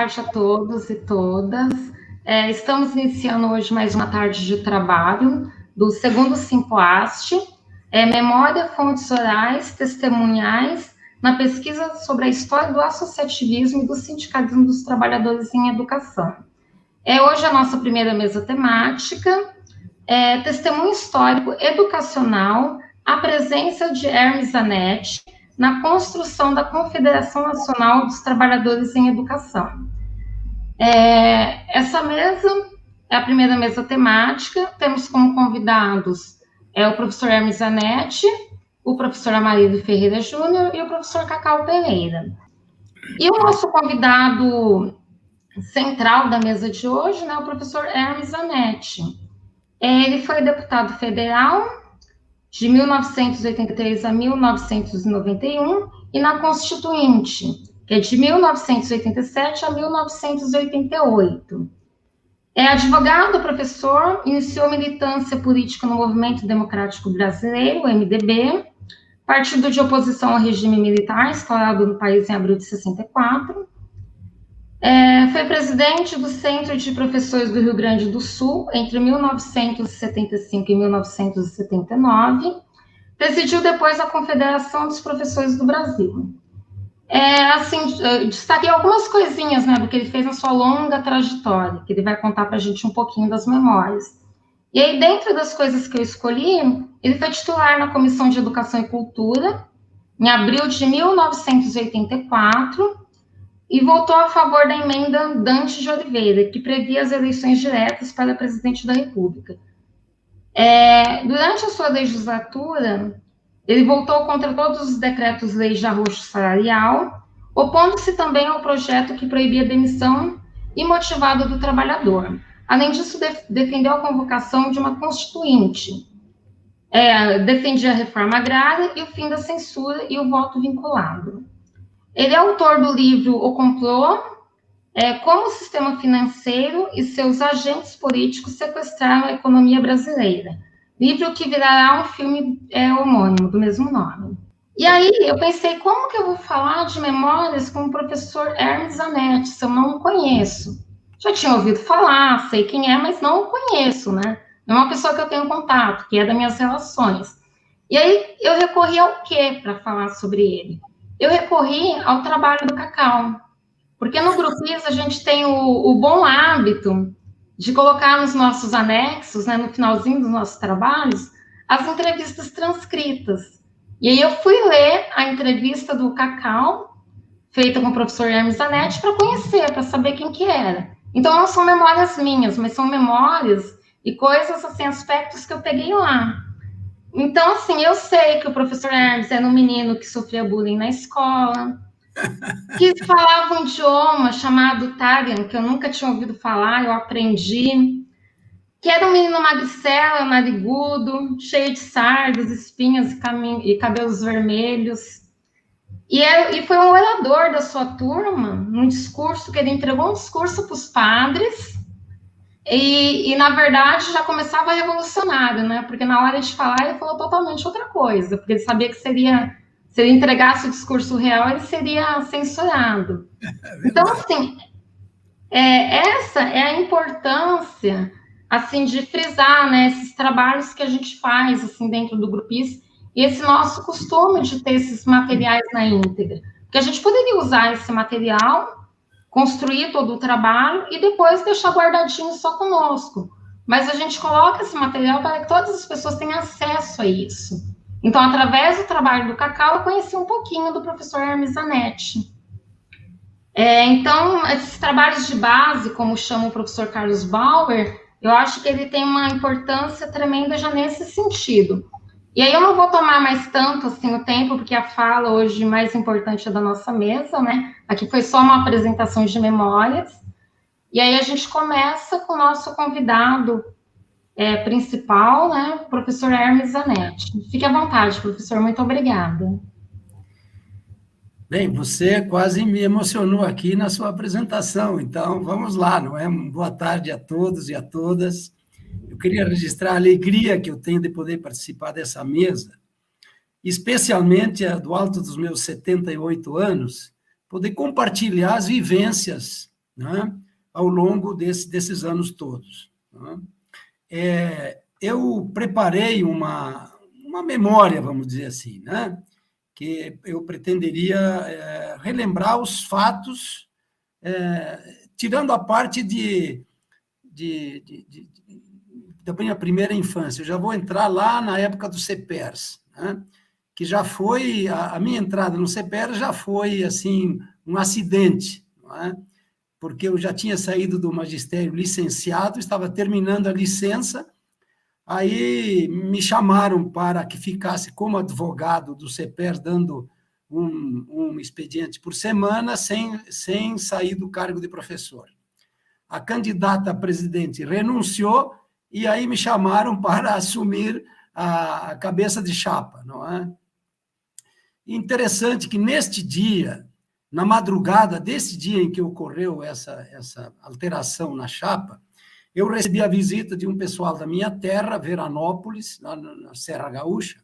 tarde a todos e todas. Estamos iniciando hoje mais uma tarde de trabalho do segundo Simpoast, Memória, Fontes Orais, Testemunhais, na pesquisa sobre a história do associativismo e do sindicalismo dos trabalhadores em educação. Hoje a nossa primeira mesa temática, Testemunho Histórico Educacional, a presença de Hermes Zanetti na construção da Confederação Nacional dos Trabalhadores em Educação. Essa mesa é a primeira mesa temática, temos como convidados o professor Hermes Zanetti, o professor Amarildo Ferreira Júnior e o professor Cacau Pereira. E o nosso convidado central da mesa de hoje, né, o professor Hermes Zanetti. Ele foi deputado federal de 1983 a 1991 e na Constituinte, que é de 1987 a 1988. É advogado, professor, iniciou militância política no Movimento Democrático Brasileiro, o MDB, partido de oposição ao regime militar, instaurado no país em abril de 64. Foi presidente do Centro de Professores do Rio Grande do Sul entre 1975 e 1979. Presidiu depois a Confederação dos Professores do Brasil. Destaquei algumas coisinhas, né, do que ele fez na sua longa trajetória, que ele vai contar para a gente um pouquinho das memórias. E aí, dentro das coisas que eu escolhi, ele foi titular na Comissão de Educação e Cultura, em abril de 1984, e votou a favor da emenda Dante de Oliveira, que previa as eleições diretas para presidente da República. Durante a sua legislatura, ele votou contra todos os decretos-leis de arrocho salarial, opondo-se também ao projeto que proibia a demissão imotivada do trabalhador. Além disso, defendeu a convocação de uma constituinte, defendia a reforma agrária e o fim da censura e o voto vinculado. Ele é autor do livro O Complô, como o sistema financeiro e seus agentes políticos sequestraram a economia brasileira, livro que virará um filme homônimo, do mesmo nome. E aí, eu pensei, como que eu vou falar de memórias com o professor Hermes Zanetti, se eu não o conheço? Já tinha ouvido falar, sei quem é, mas não o conheço, né? Não é uma pessoa que eu tenho contato, que é das minhas relações. E aí, eu recorri ao quê para falar sobre ele? Eu recorri ao trabalho do Cacau, porque no Grupis a gente tem o bom hábito de colocar nos nossos anexos, né, no finalzinho dos nossos trabalhos, as entrevistas transcritas. E aí eu fui ler a entrevista do Cacau, feita com o professor Hermes Zanetti, para conhecer, para saber quem que era. Então, não são memórias minhas, mas são memórias e coisas, assim, aspectos que eu peguei lá. Então, assim, eu sei que o professor Hermes era um menino que sofria bullying na escola, que falava um idioma chamado Tarian, que eu nunca tinha ouvido falar, eu aprendi, que era um menino magricela, narigudo, cheio de sardas, espinhas e cabelos vermelhos. E foi um orador da sua turma, num discurso que ele entregou um discurso para os padres, e, na verdade, já começava revolucionário, né? Porque na hora de falar, ele falou totalmente outra coisa, porque ele sabia que se ele entregasse o discurso real, ele seria censurado. Então, assim, essa é a importância, assim, de frisar, né, esses trabalhos que a gente faz, assim, dentro do Grupis, e esse nosso costume de ter esses materiais na íntegra. Porque a gente poderia usar esse material, construir todo o trabalho e depois deixar guardadinho só conosco. Mas a gente coloca esse material para que todas as pessoas tenham acesso a isso. Então, através do trabalho do Cacau, eu conheci um pouquinho do professor Hermes Zanetti. Então, esses trabalhos de base, como chama o professor Carlos Bauer, eu acho que ele tem uma importância tremenda já nesse sentido. E aí eu não vou tomar mais tanto assim o tempo, porque a fala hoje mais importante é da nossa mesa, né? Aqui foi só uma apresentação de memórias. E aí a gente começa com o nosso convidado principal, né? O professor Hermes Zanetti. Fique à vontade, professor. Muito obrigada. Bem, você quase me emocionou aqui na sua apresentação, então vamos lá, não é? Boa tarde a todos e a todas. Eu queria registrar a alegria que eu tenho de poder participar dessa mesa, especialmente do alto dos meus 78 anos, poder compartilhar as vivências né, ao longo desses anos todos. Né. Eu preparei uma memória, vamos dizer assim, né, que eu pretenderia relembrar os fatos, tirando a parte da minha primeira infância. Eu já vou entrar lá na época do CEPERS, né, que já foi, a minha entrada no CEPERS já foi, assim, um acidente, não é? Porque eu já tinha saído do magistério licenciado, estava terminando a licença, aí me chamaram para que ficasse como advogado do CEPERS, dando um expediente por semana, sem sair do cargo de professor. A candidata a presidente renunciou, e aí me chamaram para assumir a cabeça de chapa, não é? Interessante que neste dia, na madrugada desse dia em que ocorreu essa alteração na chapa, eu recebi a visita de um pessoal da minha terra, Veranópolis, lá na Serra Gaúcha,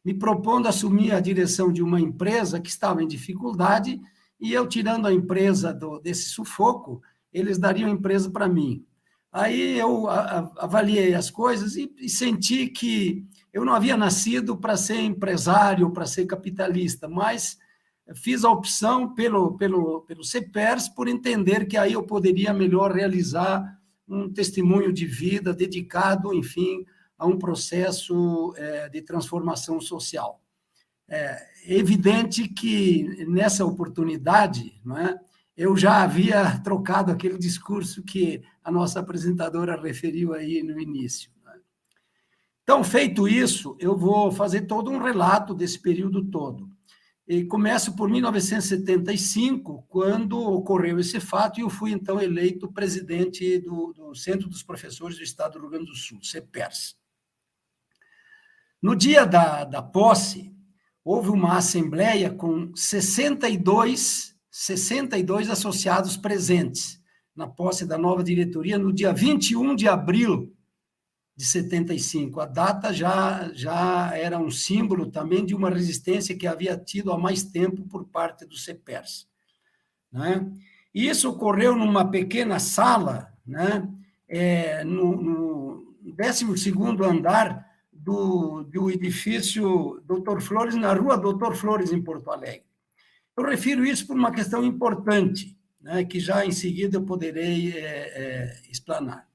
me propondo assumir a direção de uma empresa que estava em dificuldade, e eu, tirando a empresa desse sufoco, eles dariam a empresa para mim. Aí eu avaliei as coisas e senti que eu não havia nascido para ser empresário, para ser capitalista, mas fiz a opção pelo CEPERS, por entender que aí eu poderia melhor realizar um testemunho de vida dedicado, enfim, a um processo de transformação social. É evidente que, nessa oportunidade, não é, eu já havia trocado aquele discurso que a nossa apresentadora referiu aí no início. Então, feito isso, eu vou fazer todo um relato desse período todo. E começo por 1975, quando ocorreu esse fato, e eu fui, então, eleito presidente do Centro dos Professores do Estado do Rio Grande do Sul, CEPERS. No dia da posse, houve uma assembleia com 62 associados presentes na posse da nova diretoria, no dia 21 de abril de 75. A data já era um símbolo também de uma resistência que havia tido há mais tempo por parte do CEPERS, né? E isso ocorreu numa pequena sala, né, no 12º andar do edifício Dr. Flores, na rua Dr. Flores, em Porto Alegre. Eu refiro isso por uma questão importante, né, que já em seguida eu poderei explanar.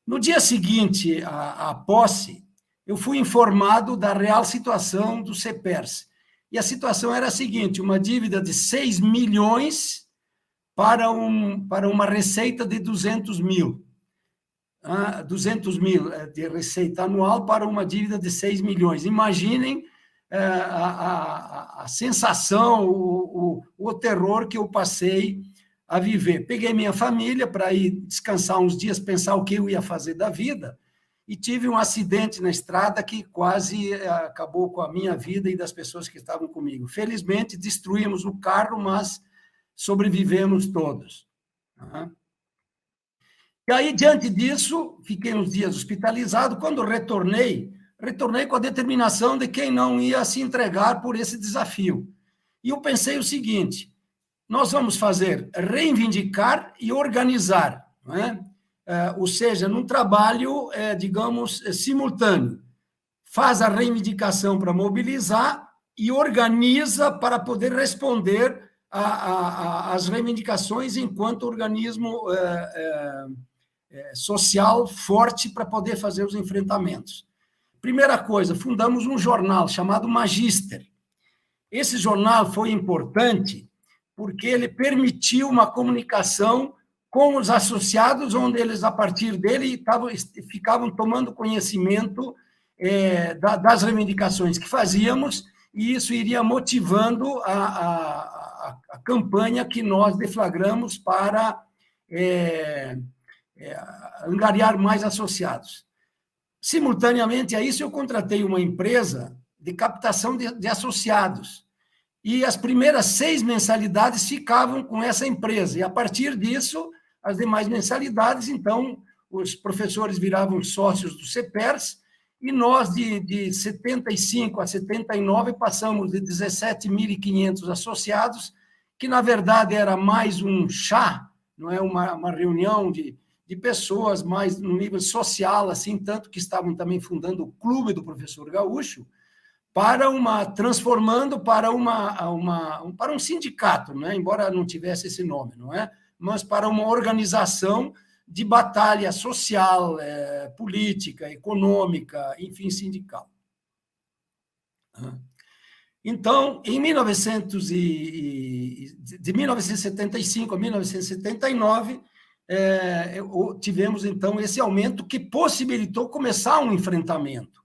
No dia seguinte à posse, eu fui informado da real situação do CEPERS. E a situação era a seguinte: uma dívida de 6 milhões para uma receita de 200 mil. 200 mil de receita anual para uma dívida de 6 milhões. Imaginem a sensação, o terror que eu passei a viver. Peguei minha família para ir descansar uns dias, pensar o que eu ia fazer da vida, e tive um acidente na estrada que quase acabou com a minha vida e das pessoas que estavam comigo. Felizmente, destruímos o carro, mas sobrevivemos todos. E aí, diante disso, fiquei uns dias hospitalizado. Quando retornei com a determinação de quem não ia se entregar por esse desafio. E eu pensei o seguinte: nós vamos reivindicar e organizar, não é? Ou seja, num trabalho, digamos, simultâneo. Faz a reivindicação para mobilizar e organiza para poder responder às reivindicações enquanto organismo social forte para poder fazer os enfrentamentos. Primeira coisa, fundamos um jornal chamado Magíster. Esse jornal foi importante porque ele permitiu uma comunicação com os associados, onde eles, a partir dele, ficavam tomando conhecimento das reivindicações que fazíamos, e isso iria motivando a campanha que nós deflagramos para angariar mais associados. Simultaneamente a isso, eu contratei uma empresa de captação de associados, e as primeiras 6 mensalidades ficavam com essa empresa, e a partir disso, as demais mensalidades, então, os professores viravam sócios do CEPERS, e nós, de 75 a 79, passamos de 17.500 associados, que, na verdade, era mais um chá não é uma reunião de pessoas mais no nível social, assim, tanto que estavam também fundando o Clube do Professor Gaúcho, transformando para um sindicato, né? Embora não tivesse esse nome, não é? Mas para uma organização de batalha social, política, econômica, enfim, sindical. Então, de 1975 a 1979, tivemos, então, esse aumento que possibilitou começar um enfrentamento.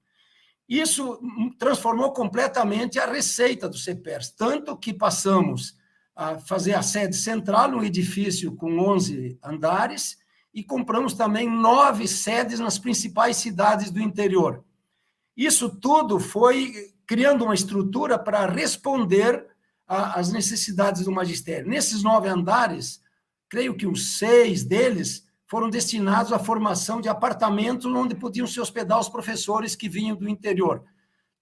Isso transformou completamente a receita do CEPERS, tanto que passamos a fazer a sede central, um edifício com 11 andares, e compramos também 9 sedes nas principais cidades do interior. Isso tudo foi criando uma estrutura para responder às necessidades do magistério. Nesses 9 andares, creio que uns 6 deles foram destinados à formação de apartamentos onde podiam se hospedar os professores que vinham do interior.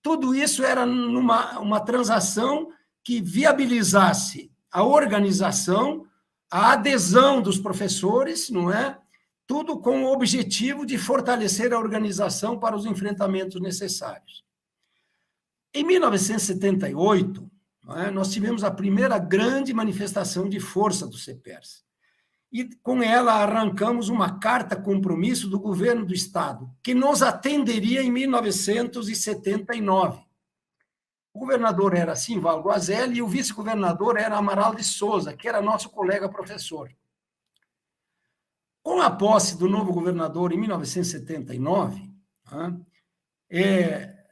Tudo isso era uma transação que viabilizasse a organização, a adesão dos professores, não é? Tudo com o objetivo de fortalecer a organização para os enfrentamentos necessários. Em 1978, não é, nós tivemos a primeira grande manifestação de força do CEPERS. E com ela arrancamos uma carta-compromisso do governo do Estado, que nos atenderia em 1979. O governador era Simval Guazelli e o vice-governador era Amaral de Souza, que era nosso colega professor. Com a posse do novo governador em 1979,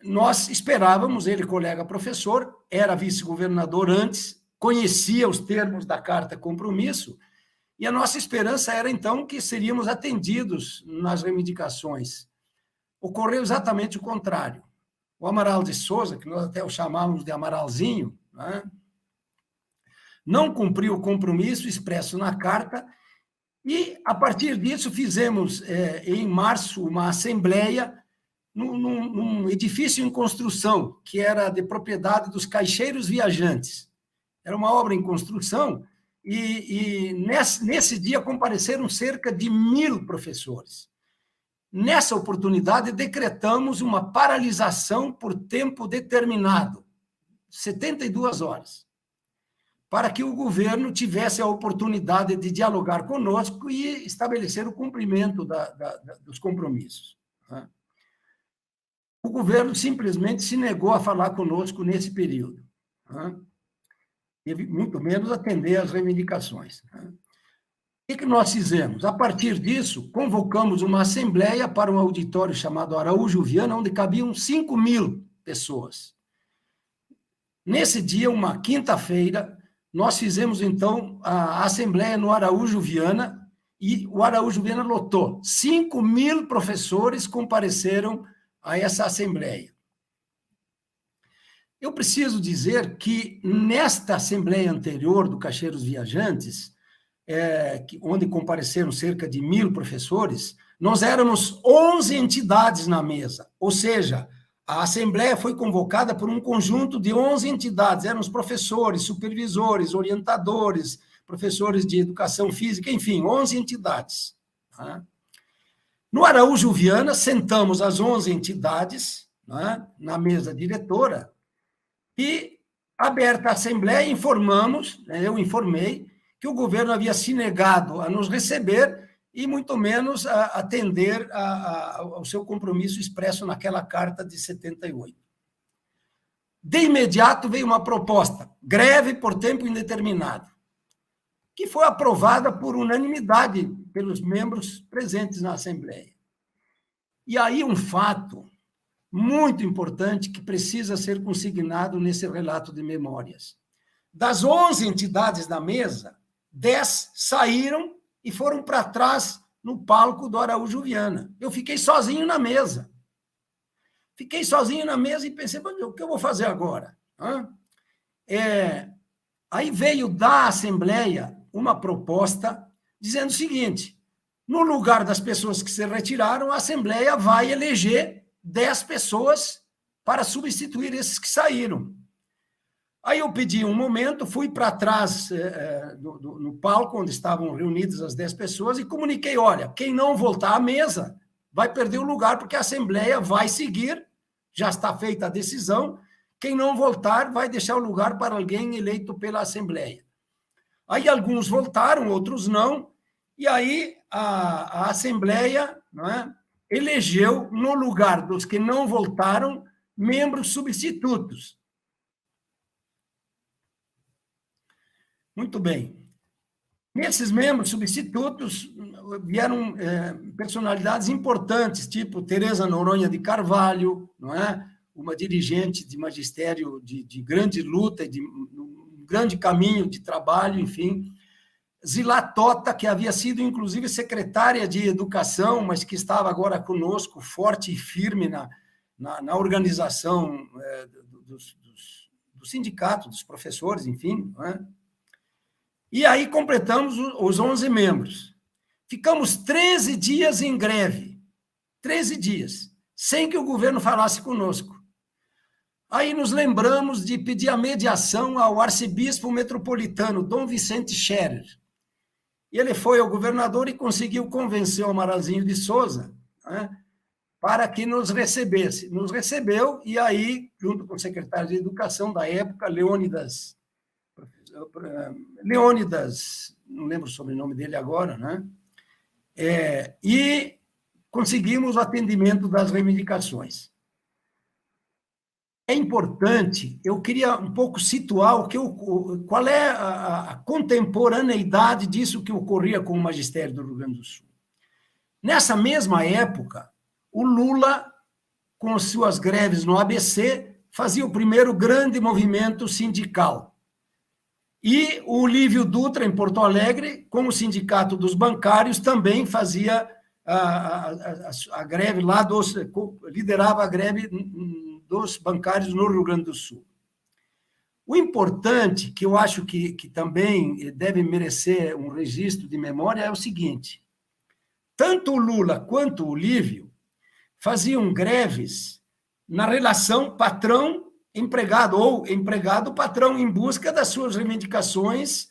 nós esperávamos, ele, colega professor, era vice-governador antes, conhecia os termos da carta-compromisso, e a nossa esperança era, então, que seríamos atendidos nas reivindicações. Ocorreu exatamente o contrário. O Amaral de Souza, que nós até o chamávamos de Amaralzinho, não cumpriu o compromisso expresso na carta, e, a partir disso, fizemos, em março, uma assembleia num edifício em construção, que era de propriedade dos caixeiros viajantes. Era uma obra em construção, e nesse dia compareceram cerca de 1.000 professores. Nessa oportunidade, decretamos uma paralisação por tempo determinado, 72 horas, para que o governo tivesse a oportunidade de dialogar conosco e estabelecer o cumprimento dos compromissos. O governo simplesmente se negou a falar conosco nesse período. Muito menos atender às reivindicações. O que nós fizemos? A partir disso, convocamos uma assembleia para um auditório chamado Araújo Viana, onde cabiam 5.000 pessoas. Nesse dia, uma quinta-feira, nós fizemos, então, a assembleia no Araújo Viana, e o Araújo Viana lotou. 5.000 professores compareceram a essa assembleia. Eu preciso dizer que, nesta assembleia anterior do Caixeiros Viajantes, onde compareceram cerca de 1.000 professores, nós éramos 11 entidades na mesa, ou seja, a assembleia foi convocada por um conjunto de 11 entidades, eram os professores, supervisores, orientadores, professores de educação física, enfim, 11 entidades. No Araújo Viana, sentamos as 11 entidades na mesa diretora, e, aberta a assembleia, eu informei, que o governo havia se negado a nos receber e, muito menos, a atender ao seu compromisso expresso naquela carta de 78. De imediato veio uma proposta, greve por tempo indeterminado, que foi aprovada por unanimidade pelos membros presentes na Assembleia. E aí um fato muito importante que precisa ser consignado nesse relato de memórias. Das 11 entidades da mesa, 10 saíram e foram para trás no palco do Araújo Viana. Eu fiquei sozinho na mesa. Fiquei sozinho na mesa e pensei, o que eu vou fazer agora? Aí veio da Assembleia uma proposta dizendo o seguinte: no lugar das pessoas que se retiraram, a Assembleia vai eleger 10 pessoas para substituir esses que saíram. Aí eu pedi um momento, fui para trás no palco, onde estavam reunidas as 10 pessoas, e comuniquei, olha, quem não voltar à mesa vai perder o lugar, porque a Assembleia vai seguir, já está feita a decisão, quem não voltar vai deixar o lugar para alguém eleito pela Assembleia. Aí alguns voltaram, outros não, e aí a Assembleia, não é, elegeu, no lugar dos que não voltaram, membros substitutos. Muito bem. Nesses membros substitutos vieram personalidades importantes, tipo Teresa Noronha de Carvalho, não é? Uma dirigente de magistério de grande luta, de um grande caminho de trabalho, enfim. Zilá Tota, que havia sido, inclusive, secretária de Educação, mas que estava agora conosco, forte e firme na organização do sindicato, dos professores, enfim, não é? E aí completamos os 11 membros. Ficamos 13 dias em greve, 13 dias, sem que o governo falasse conosco. Aí nos lembramos de pedir a mediação ao arcebispo metropolitano, Dom Vicente Scherer. E ele foi ao governador e conseguiu convencer o Amaralzinho de Souza, né, para que nos recebesse. Nos recebeu, e aí, junto com o secretário de Educação da época, Leônidas, não lembro o sobrenome dele agora, né? E conseguimos o atendimento das reivindicações. É importante, eu queria um pouco situar qual é a contemporaneidade disso que ocorria com o magistério do Rio Grande do Sul. Nessa mesma época, o Lula, com suas greves no ABC, fazia o primeiro grande movimento sindical. E o Lívio Dutra, em Porto Alegre, com o Sindicato dos Bancários, também fazia a greve lá, liderava a greve dos bancários no Rio Grande do Sul. O importante, que eu acho que também deve merecer um registro de memória, é o seguinte: tanto o Lula quanto o Lívio faziam greves na relação patrão-empregado, ou empregado-patrão, em busca das suas reivindicações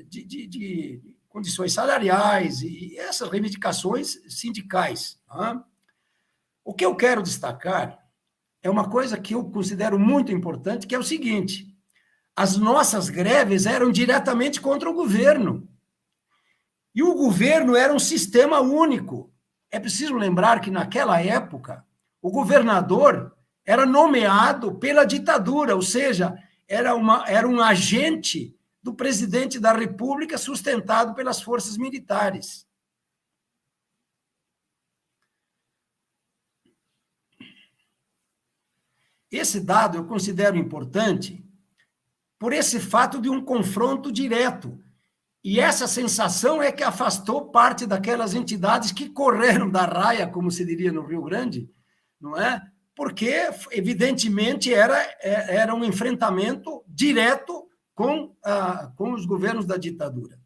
de condições salariais e essas reivindicações sindicais. Tá? O que eu quero destacar é uma coisa que eu considero muito importante, que é o seguinte: as nossas greves eram diretamente contra o governo. E o governo era um sistema único. É preciso lembrar que, naquela época, o governador era nomeado pela ditadura, ou seja, era um agente do presidente da República sustentado pelas forças militares. Esse dado eu considero importante por esse fato de um confronto direto. E essa sensação é que afastou parte daquelas entidades que correram da raia, como se diria no Rio Grande, não é? Porque, evidentemente, era um enfrentamento direto com os governos da ditadura.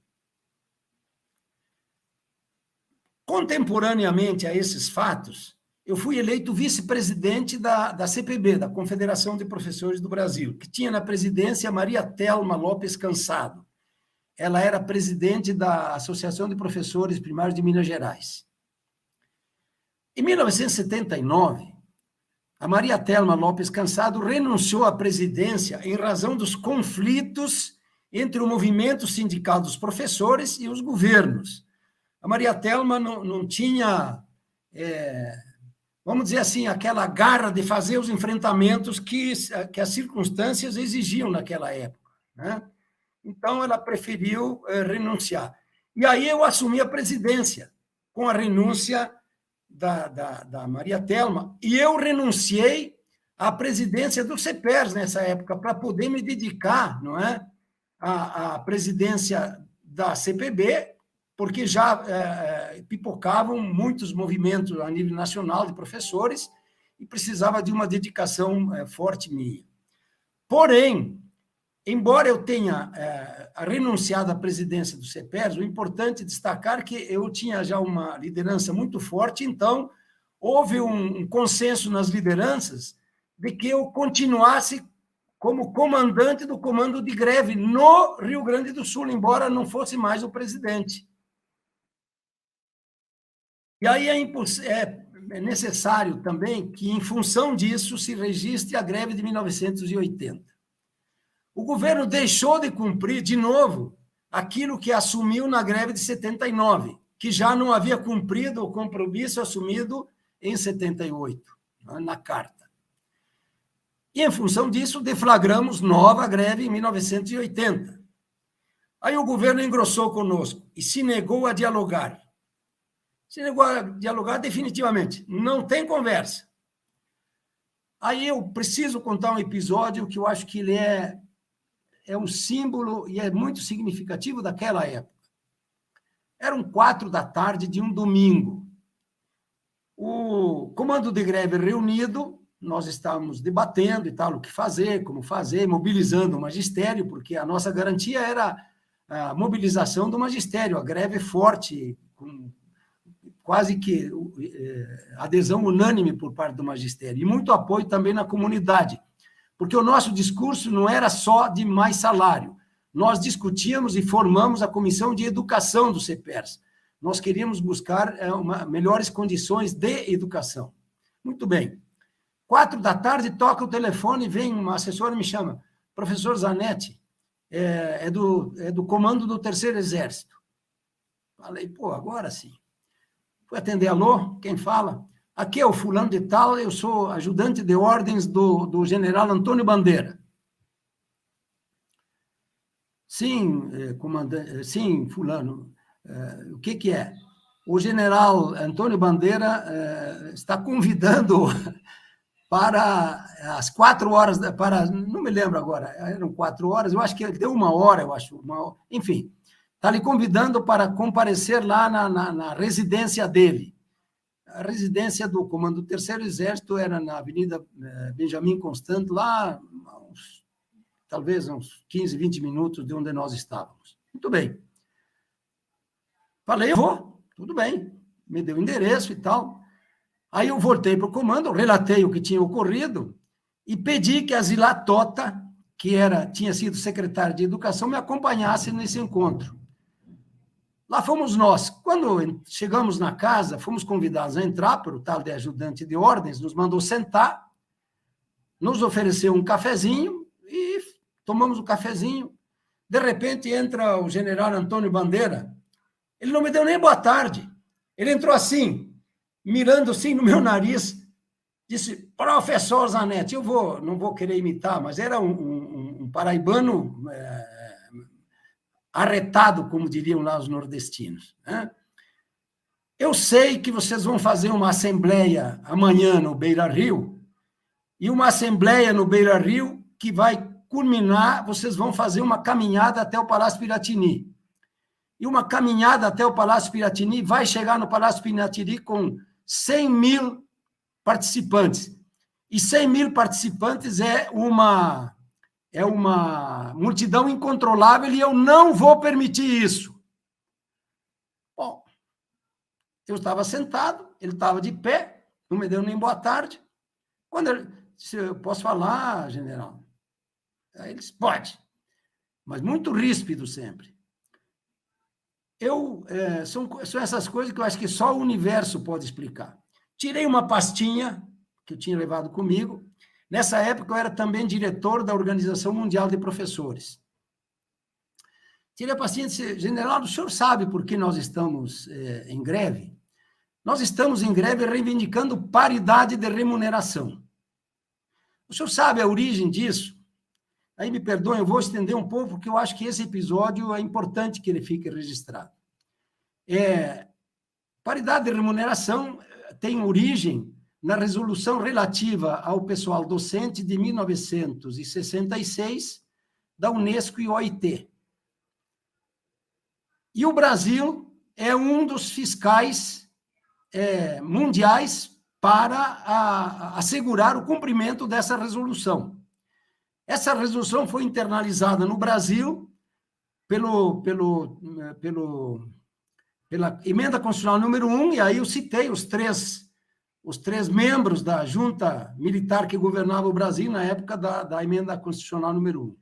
Contemporaneamente a esses fatos, eu fui eleito vice-presidente da CPB, da Confederação de Professores do Brasil, que tinha na presidência Maria Thelma Lopes Cansado. Ela era presidente da Associação de Professores Primários de Minas Gerais. Em 1979, a Maria Thelma Lopes Cansado renunciou à presidência em razão dos conflitos entre o movimento sindical dos professores e os governos. A Maria Thelma não tinha, vamos dizer assim, aquela garra de fazer os enfrentamentos que as circunstâncias exigiam naquela época, né? Então, ela preferiu renunciar. E aí eu assumi a presidência, com a renúncia da Maria Thelma, e eu renunciei à presidência do CEPERS nessa época, para poder me dedicar, não é, à presidência da CPB, porque já pipocavam muitos movimentos a nível nacional de professores e precisava de uma dedicação forte minha. Porém, embora eu tenha renunciado à presidência do CEPERS, o importante é destacar que eu tinha já uma liderança muito forte, então houve um consenso nas lideranças de que eu continuasse como comandante do comando de greve no Rio Grande do Sul, embora não fosse mais o presidente. E aí é necessário também que, em função disso, se registre a greve de 1980. O governo deixou de cumprir, de novo, aquilo que assumiu na greve de 79, que já não havia cumprido o compromisso assumido em 78, na carta. E, em função disso, deflagramos nova greve em 1980. Aí o governo engrossou conosco e se negou a dialogar. Se negou a dialogar definitivamente. Não tem conversa. Aí eu preciso contar um episódio que eu acho que ele é um símbolo e é muito significativo daquela época. Eram 4h de um domingo. O comando de greve reunido, nós estávamos debatendo e tal, o que fazer, como fazer, mobilizando o magistério, porque a nossa garantia era a mobilização do magistério, a greve forte, com quase que adesão unânime por parte do magistério, e muito apoio também na comunidade, porque o nosso discurso não era só de mais salário, nós discutíamos e formamos a comissão de educação do CEPERS, nós queríamos buscar melhores condições de educação. Muito bem. 4h toca o telefone, vem uma assessora e me chama, professor Zanetti, é do comando do Terceiro Exército. Falei, pô, agora sim. Fui atender, alô, quem fala? Aqui é o fulano de tal, eu sou ajudante de ordens do general Antônio Bandeira. Sim, comandante, sim, fulano, o que é? O general Antônio Bandeira está convidando para as 4h, não me lembro agora, eram 4h, eu acho que deu 1h, eu acho, enfim, está lhe convidando para comparecer lá na residência dele. A residência do comando do Terceiro Exército era na Avenida Benjamin Constant, lá, talvez uns 15, 20 minutos de onde nós estávamos. Muito bem. Falei, eu vou, tudo bem. Me deu o endereço e tal. Aí eu voltei para o comando, relatei o que tinha ocorrido e pedi que a Zilá Tota, que tinha sido secretária de Educação, me acompanhasse nesse encontro. Lá fomos nós. Quando chegamos na casa, fomos convidados a entrar pelo tal de ajudante de ordens, nos mandou sentar, nos ofereceu um cafezinho e tomamos o cafezinho. De repente entra o general Antônio Bandeira. Ele não me deu nem boa tarde. Ele entrou assim, mirando assim no meu nariz, disse, professor Zanetti, não vou querer imitar, mas era um paraibano arretado, como diriam lá os nordestinos. Né? Eu sei que vocês vão fazer uma assembleia amanhã no Beira-Rio, e uma assembleia no Beira-Rio que vai culminar, vocês vão fazer uma caminhada até o Palácio Piratini. E uma caminhada até o Palácio Piratini vai chegar no Palácio Piratini com 100 mil participantes. E 100 mil participantes é uma multidão incontrolável e eu não vou permitir isso. Bom, eu estava sentado, ele estava de pé, não me deu nem boa tarde. Quando ele disse, eu posso falar, general? Aí ele disse, pode, mas muito ríspido sempre. São essas coisas que eu acho que só o universo pode explicar. Tirei uma pastinha que eu tinha levado comigo. Nessa época, eu era também diretor da Organização Mundial de Professores. Tirei a pastinha e disse, general, o senhor sabe por que nós estamos em greve? Nós estamos em greve reivindicando paridade de remuneração. O senhor sabe a origem disso? Aí me perdoem, eu vou estender um pouco, porque eu acho que esse episódio é importante que ele fique registrado. Paridade de remuneração tem origem na resolução relativa ao pessoal docente de 1966, da Unesco e OIT. E o Brasil é um dos fiscais mundiais para assegurar o cumprimento dessa resolução. Essa resolução foi internalizada no Brasil pela Emenda Constitucional número 1, e aí eu citei os os 3 membros da junta militar que governava o Brasil na época da emenda constitucional número 1.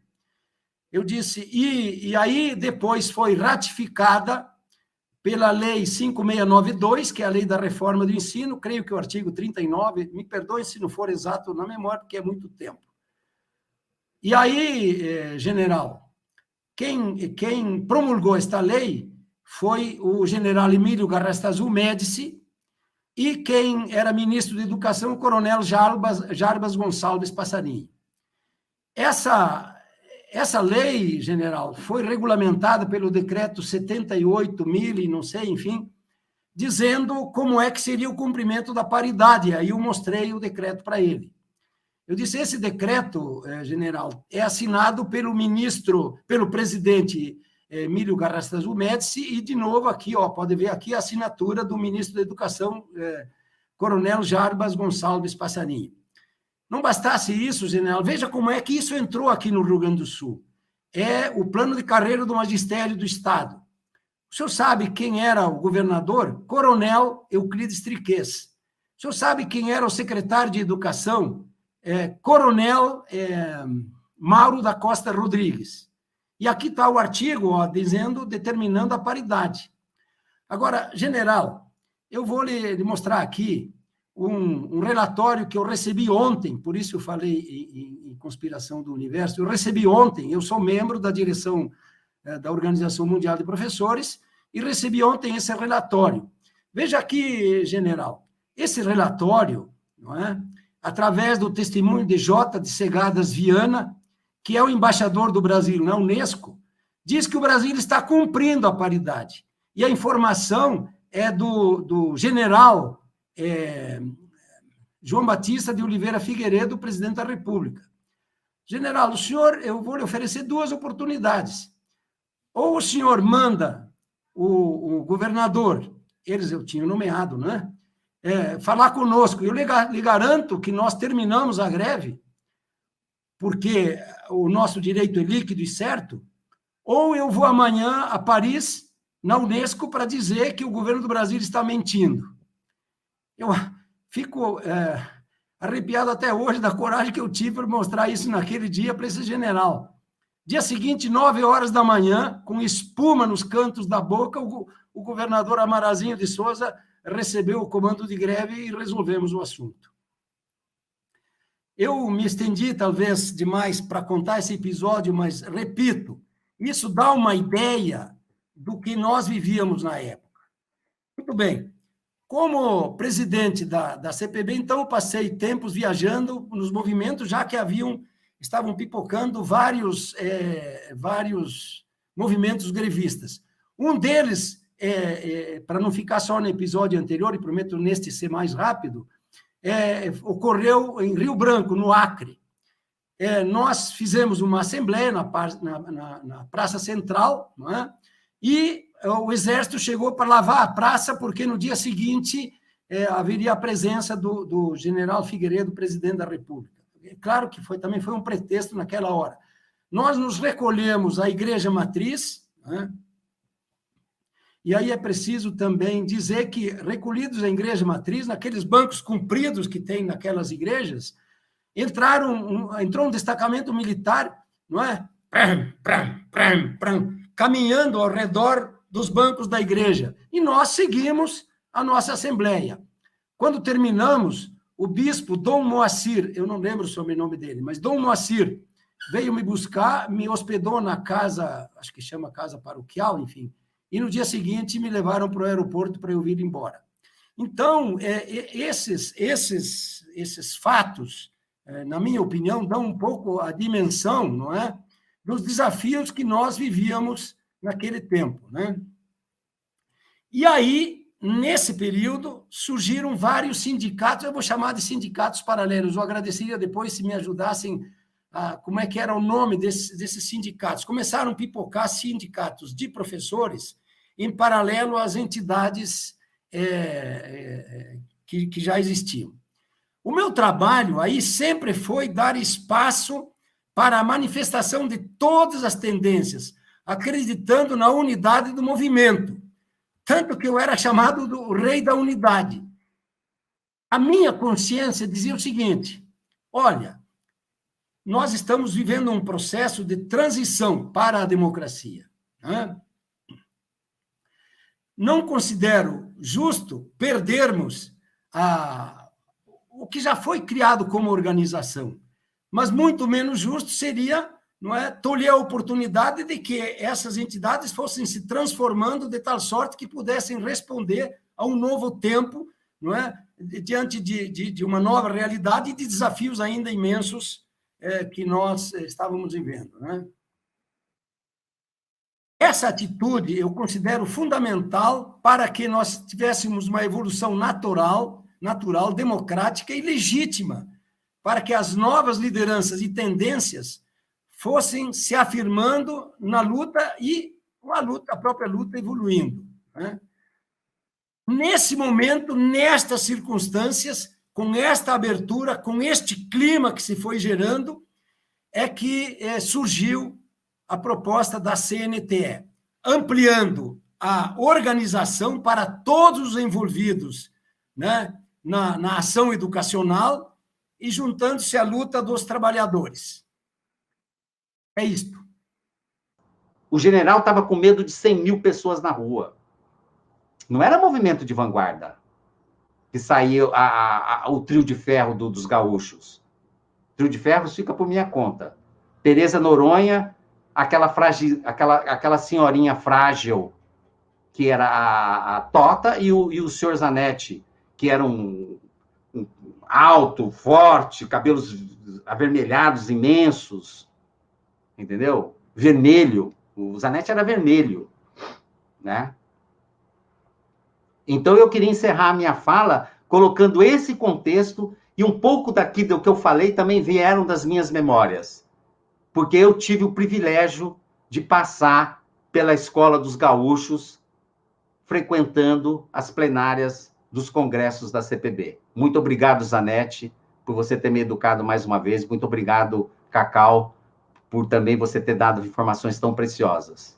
Eu disse, e aí depois foi ratificada pela Lei 5692, que é a Lei da Reforma do Ensino, creio que o artigo 39, me perdoe se não for exato na memória, porque é muito tempo. E aí, general, quem promulgou esta lei foi o general Emílio Garrastazu Médici, e quem era ministro de Educação, o coronel Jarbas Gonçalves Passarinho. Essa lei, general, foi regulamentada pelo decreto 78.000 e não sei, enfim, dizendo como é que seria o cumprimento da paridade. Aí eu mostrei o decreto para ele. Eu disse, esse decreto, general, é assinado pelo presidente Emílio Garrastazu Médici, e, de novo, aqui, pode ver aqui a assinatura do ministro da Educação, coronel Jarbas Gonçalves Passarinho. Não bastasse isso, general, veja como é que isso entrou aqui no Rio Grande do Sul. É o plano de carreira do magistério do Estado. O senhor sabe quem era o governador? Coronel Euclides Triquez. O senhor sabe quem era o secretário de Educação? Coronel Mauro da Costa Rodrigues. E aqui está o artigo, determinando a paridade. Agora, general, eu vou lhe mostrar aqui um relatório que eu recebi ontem, por isso eu falei em conspiração do universo, eu recebi ontem, eu sou membro da direção da Organização Mundial de Professores, e recebi ontem esse relatório. Veja aqui, general, esse relatório, não é, através do testemunho de J. de Segadas Viana, que é o embaixador do Brasil na Unesco, diz que o Brasil está cumprindo a paridade. E a informação é do general João Batista de Oliveira Figueiredo, presidente da República. General, o senhor, eu vou lhe oferecer 2 oportunidades. Ou o senhor manda o governador, eles eu tinha nomeado, né? Falar conosco. Eu lhe garanto que nós terminamos a greve, porque o nosso direito é líquido e certo, ou eu vou amanhã a Paris, na Unesco, para dizer que o governo do Brasil está mentindo. Eu fico arrepiado até hoje da coragem que eu tive para mostrar isso naquele dia para esse general. Dia seguinte, 9 horas da manhã, com espuma nos cantos da boca, o governador Amarazinho de Souza recebeu o comando de greve e resolvemos o assunto. Eu me estendi, talvez, demais para contar esse episódio, mas, repito, isso dá uma ideia do que nós vivíamos na época. Muito bem. Como presidente da CPB, então, eu passei tempos viajando nos movimentos, já que estavam pipocando vários movimentos grevistas. Um deles, para não ficar só no episódio anterior, e prometo neste ser mais rápido, ocorreu em Rio Branco, no Acre. Nós fizemos uma assembleia na Praça Central, não é? E o Exército chegou para lavar a praça, porque no dia seguinte haveria a presença do general Figueiredo, presidente da República. Claro que também foi um pretexto naquela hora. Nós nos recolhemos à Igreja Matriz, né? E aí é preciso também dizer que, recolhidos à Igreja Matriz, naqueles bancos compridos que tem naquelas igrejas, entrou um destacamento militar, não é? Caminhando ao redor dos bancos da igreja. E nós seguimos a nossa assembleia. Quando terminamos, o bispo Dom Moacir, eu não lembro o sobrenome dele, mas Dom Moacir veio me buscar, me hospedou na casa, acho que chama casa paroquial, enfim, e no dia seguinte me levaram para o aeroporto para eu vir embora. Então, esses fatos, na minha opinião, dão um pouco a dimensão, não é, dos desafios que nós vivíamos naquele tempo, né? E aí, nesse período, surgiram vários sindicatos, eu vou chamar de sindicatos paralelos, eu agradeceria depois se me ajudassem como é que era o nome desses sindicatos. Começaram a pipocar sindicatos de professores em paralelo às entidades que já existiam. O meu trabalho aí sempre foi dar espaço para a manifestação de todas as tendências, acreditando na unidade do movimento, tanto que eu era chamado do rei da unidade. a minha consciência dizia o seguinte: olha, nós estamos vivendo um processo de transição para a democracia, né? Não considero justo perdermos o que já foi criado como organização, mas muito menos justo seria, não é, tolher a oportunidade de que essas entidades fossem se transformando de tal sorte que pudessem responder a um novo tempo, não é, diante de uma nova realidade e de desafios ainda imensos que nós estávamos vivendo, né? Essa atitude eu considero fundamental para que nós tivéssemos uma evolução natural, democrática e legítima, para que as novas lideranças e tendências fossem se afirmando na luta e a própria luta evoluindo, né? Nesse momento, nestas circunstâncias, com esta abertura, com este clima que se foi gerando, é que surgiu a proposta da CNTE, ampliando a organização para todos os envolvidos, né, na ação educacional e juntando-se à luta dos trabalhadores. É isto. O general estava com medo de 100 mil pessoas na rua. Não era movimento de vanguarda que saiu o trio de ferro dos gaúchos. O trio de ferros fica por minha conta. Tereza Noronha, aquela senhorinha frágil, que era a Tota, e o senhor Zanetti, que era um alto, forte, cabelos avermelhados, imensos, entendeu? Vermelho. O Zanetti era vermelho, né? Então, eu queria encerrar a minha fala colocando esse contexto, e um pouco daqui do que eu falei também vieram das minhas memórias, porque eu tive o privilégio de passar pela Escola dos Gaúchos, frequentando as plenárias dos congressos da CPB. Muito obrigado, Zanetti, por você ter me educado mais uma vez. Muito obrigado, Cacau, por também você ter dado informações tão preciosas.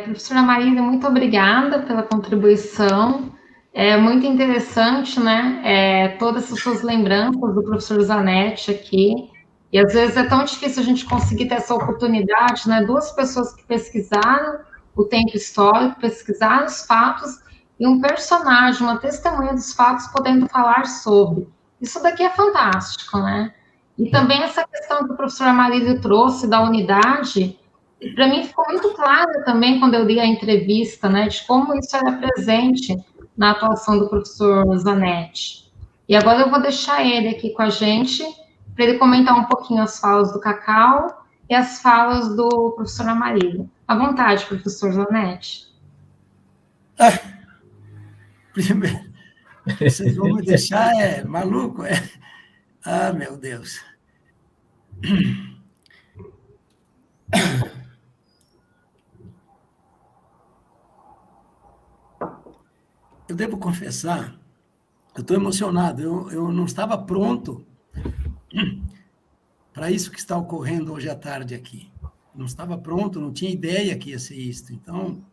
Professora Marília, muito obrigada pela contribuição. É muito interessante, né? Todas as suas lembranças do professor Zanetti aqui. E às vezes é tão difícil a gente conseguir ter essa oportunidade, né? Duas pessoas que pesquisaram o tempo histórico, pesquisaram os fatos, e um personagem, uma testemunha dos fatos, podendo falar sobre. Isso daqui é fantástico, né? E também essa questão que o professor Amarílio trouxe da unidade. E para mim ficou muito claro também, quando eu li a entrevista, né, de como isso era presente na atuação do professor Zanetti. E agora eu vou deixar ele aqui com a gente, para ele comentar um pouquinho as falas do Cacau e as falas do professor Amarílio. À vontade, professor Zanetti. Primeiro, vocês vão me deixar maluco? Ah, meu Deus. Eu devo confessar, eu estou emocionado, eu não estava pronto para isso que está ocorrendo hoje à tarde aqui. Não estava pronto, não tinha ideia que ia ser isso. Então,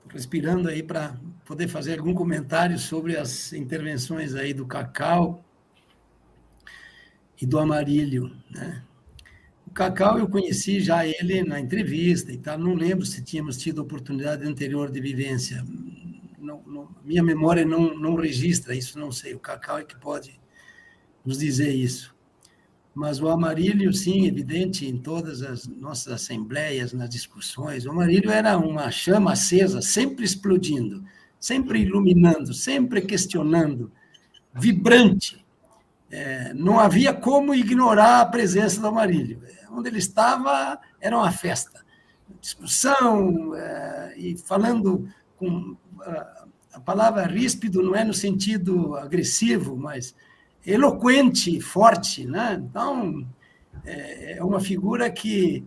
respirando aí para poder fazer algum comentário sobre as intervenções aí do Cacau e do Amarílio, né? O Cacau, eu conheci já ele na entrevista e tal, não lembro se tínhamos tido oportunidade anterior de vivência. Minha memória não registra isso, não sei. O Cacau é que pode nos dizer isso. Mas o Amarílio, sim, evidente em todas as nossas assembleias, nas discussões. O Amarílio era uma chama acesa, sempre explodindo, sempre iluminando, sempre questionando, vibrante. Não havia como ignorar a presença do Amarílio. Onde ele estava, era uma festa. Discussão, e falando com... A palavra ríspido não é no sentido agressivo, mas eloquente, forte, né? Então, é uma figura que...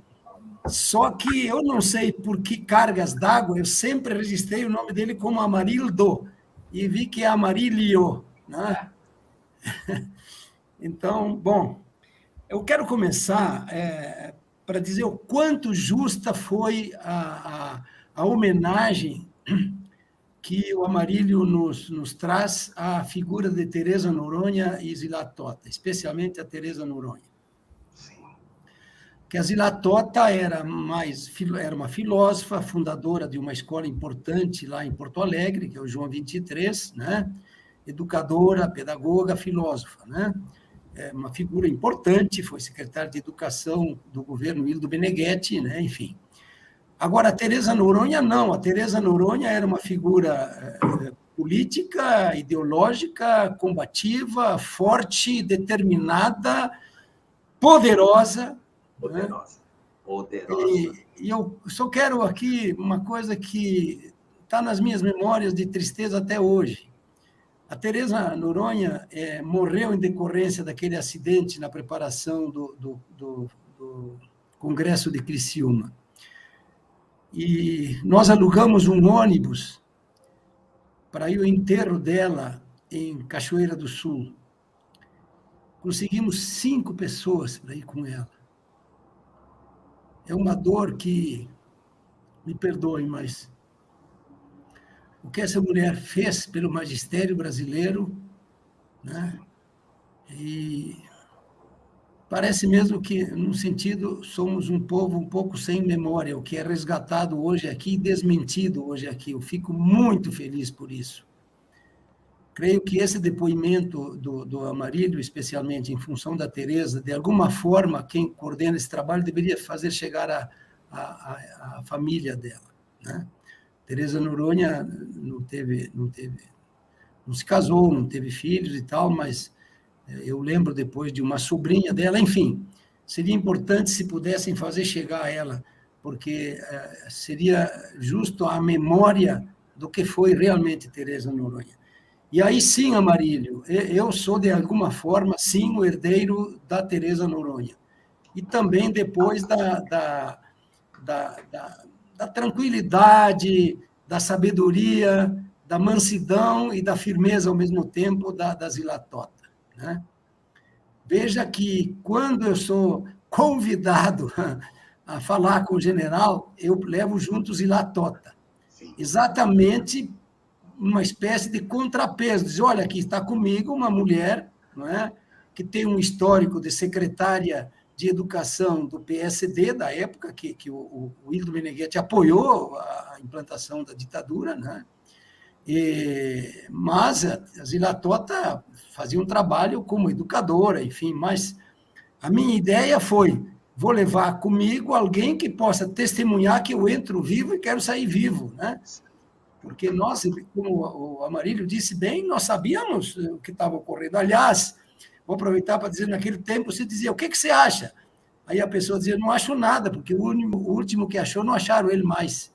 Só que eu não sei por que cargas d'água, eu sempre registrei o nome dele como Amarildo, e vi que é Amarílio, né? Então, bom, eu quero começar para dizer o quanto justa foi a homenagem que o Amarílio nos traz à figura de Teresa Noronha e Zilá Tota, especialmente a Teresa Noronha. Sim. Que a Zilá Tota era uma filósofa, fundadora de uma escola importante lá em Porto Alegre, que é o João 23, né? Educadora, pedagoga, filósofa, né? É uma figura importante, foi secretária de Educação do governo Ildo Meneghetti, né? Enfim. Agora, a Teresa Noronha, não. A Teresa Noronha era uma figura política, ideológica, combativa, forte, determinada, poderosa. Poderosa. Né? Poderosa. E eu só quero aqui uma coisa que está nas minhas memórias de tristeza até hoje. A Teresa Noronha morreu em decorrência daquele acidente na preparação do Congresso de Criciúma. E nós alugamos um ônibus para ir ao enterro dela em Cachoeira do Sul. Conseguimos 5 pessoas para ir com ela. É uma dor que, me perdoem, mas o que essa mulher fez pelo magistério brasileiro, né? E parece mesmo que, num sentido, somos um povo um pouco sem memória, o que é resgatado hoje aqui e desmentido hoje aqui. Eu fico muito feliz por isso. Creio que esse depoimento do Amarílio, especialmente em função da Teresa, de alguma forma, quem coordena esse trabalho deveria fazer chegar à família dela, né? Teresa Noronha não se casou, não teve filhos e tal, mas eu lembro depois de uma sobrinha dela, enfim, seria importante se pudessem fazer chegar a ela, porque seria justo a memória do que foi realmente Teresa Noronha. E aí sim, Amarílio, eu sou, de alguma forma, sim, o herdeiro da Teresa Noronha. E também depois da tranquilidade, da sabedoria, da mansidão e da firmeza, ao mesmo tempo, da Zilá Tota, né? Veja que, quando eu sou convidado a falar com o general, eu levo junto Zilá Tota. Exatamente uma espécie de contrapeso. Diz, olha, aqui está comigo uma mulher, não é, que tem um histórico de secretária de Educação do PSD, da época que o Ildo Meneghetti apoiou a implantação da ditadura, né? Mas a Zilá Tota fazia um trabalho como educadora, enfim, mas a minha ideia foi, vou levar comigo alguém que possa testemunhar que eu entro vivo e quero sair vivo, né? Porque nós, como o Amarílio disse bem, nós sabíamos o que estava ocorrendo. Aliás, vou aproveitar para dizer, naquele tempo, você dizia, o que você acha? Aí a pessoa dizia, não acho nada, porque o último que achou, não acharam ele mais.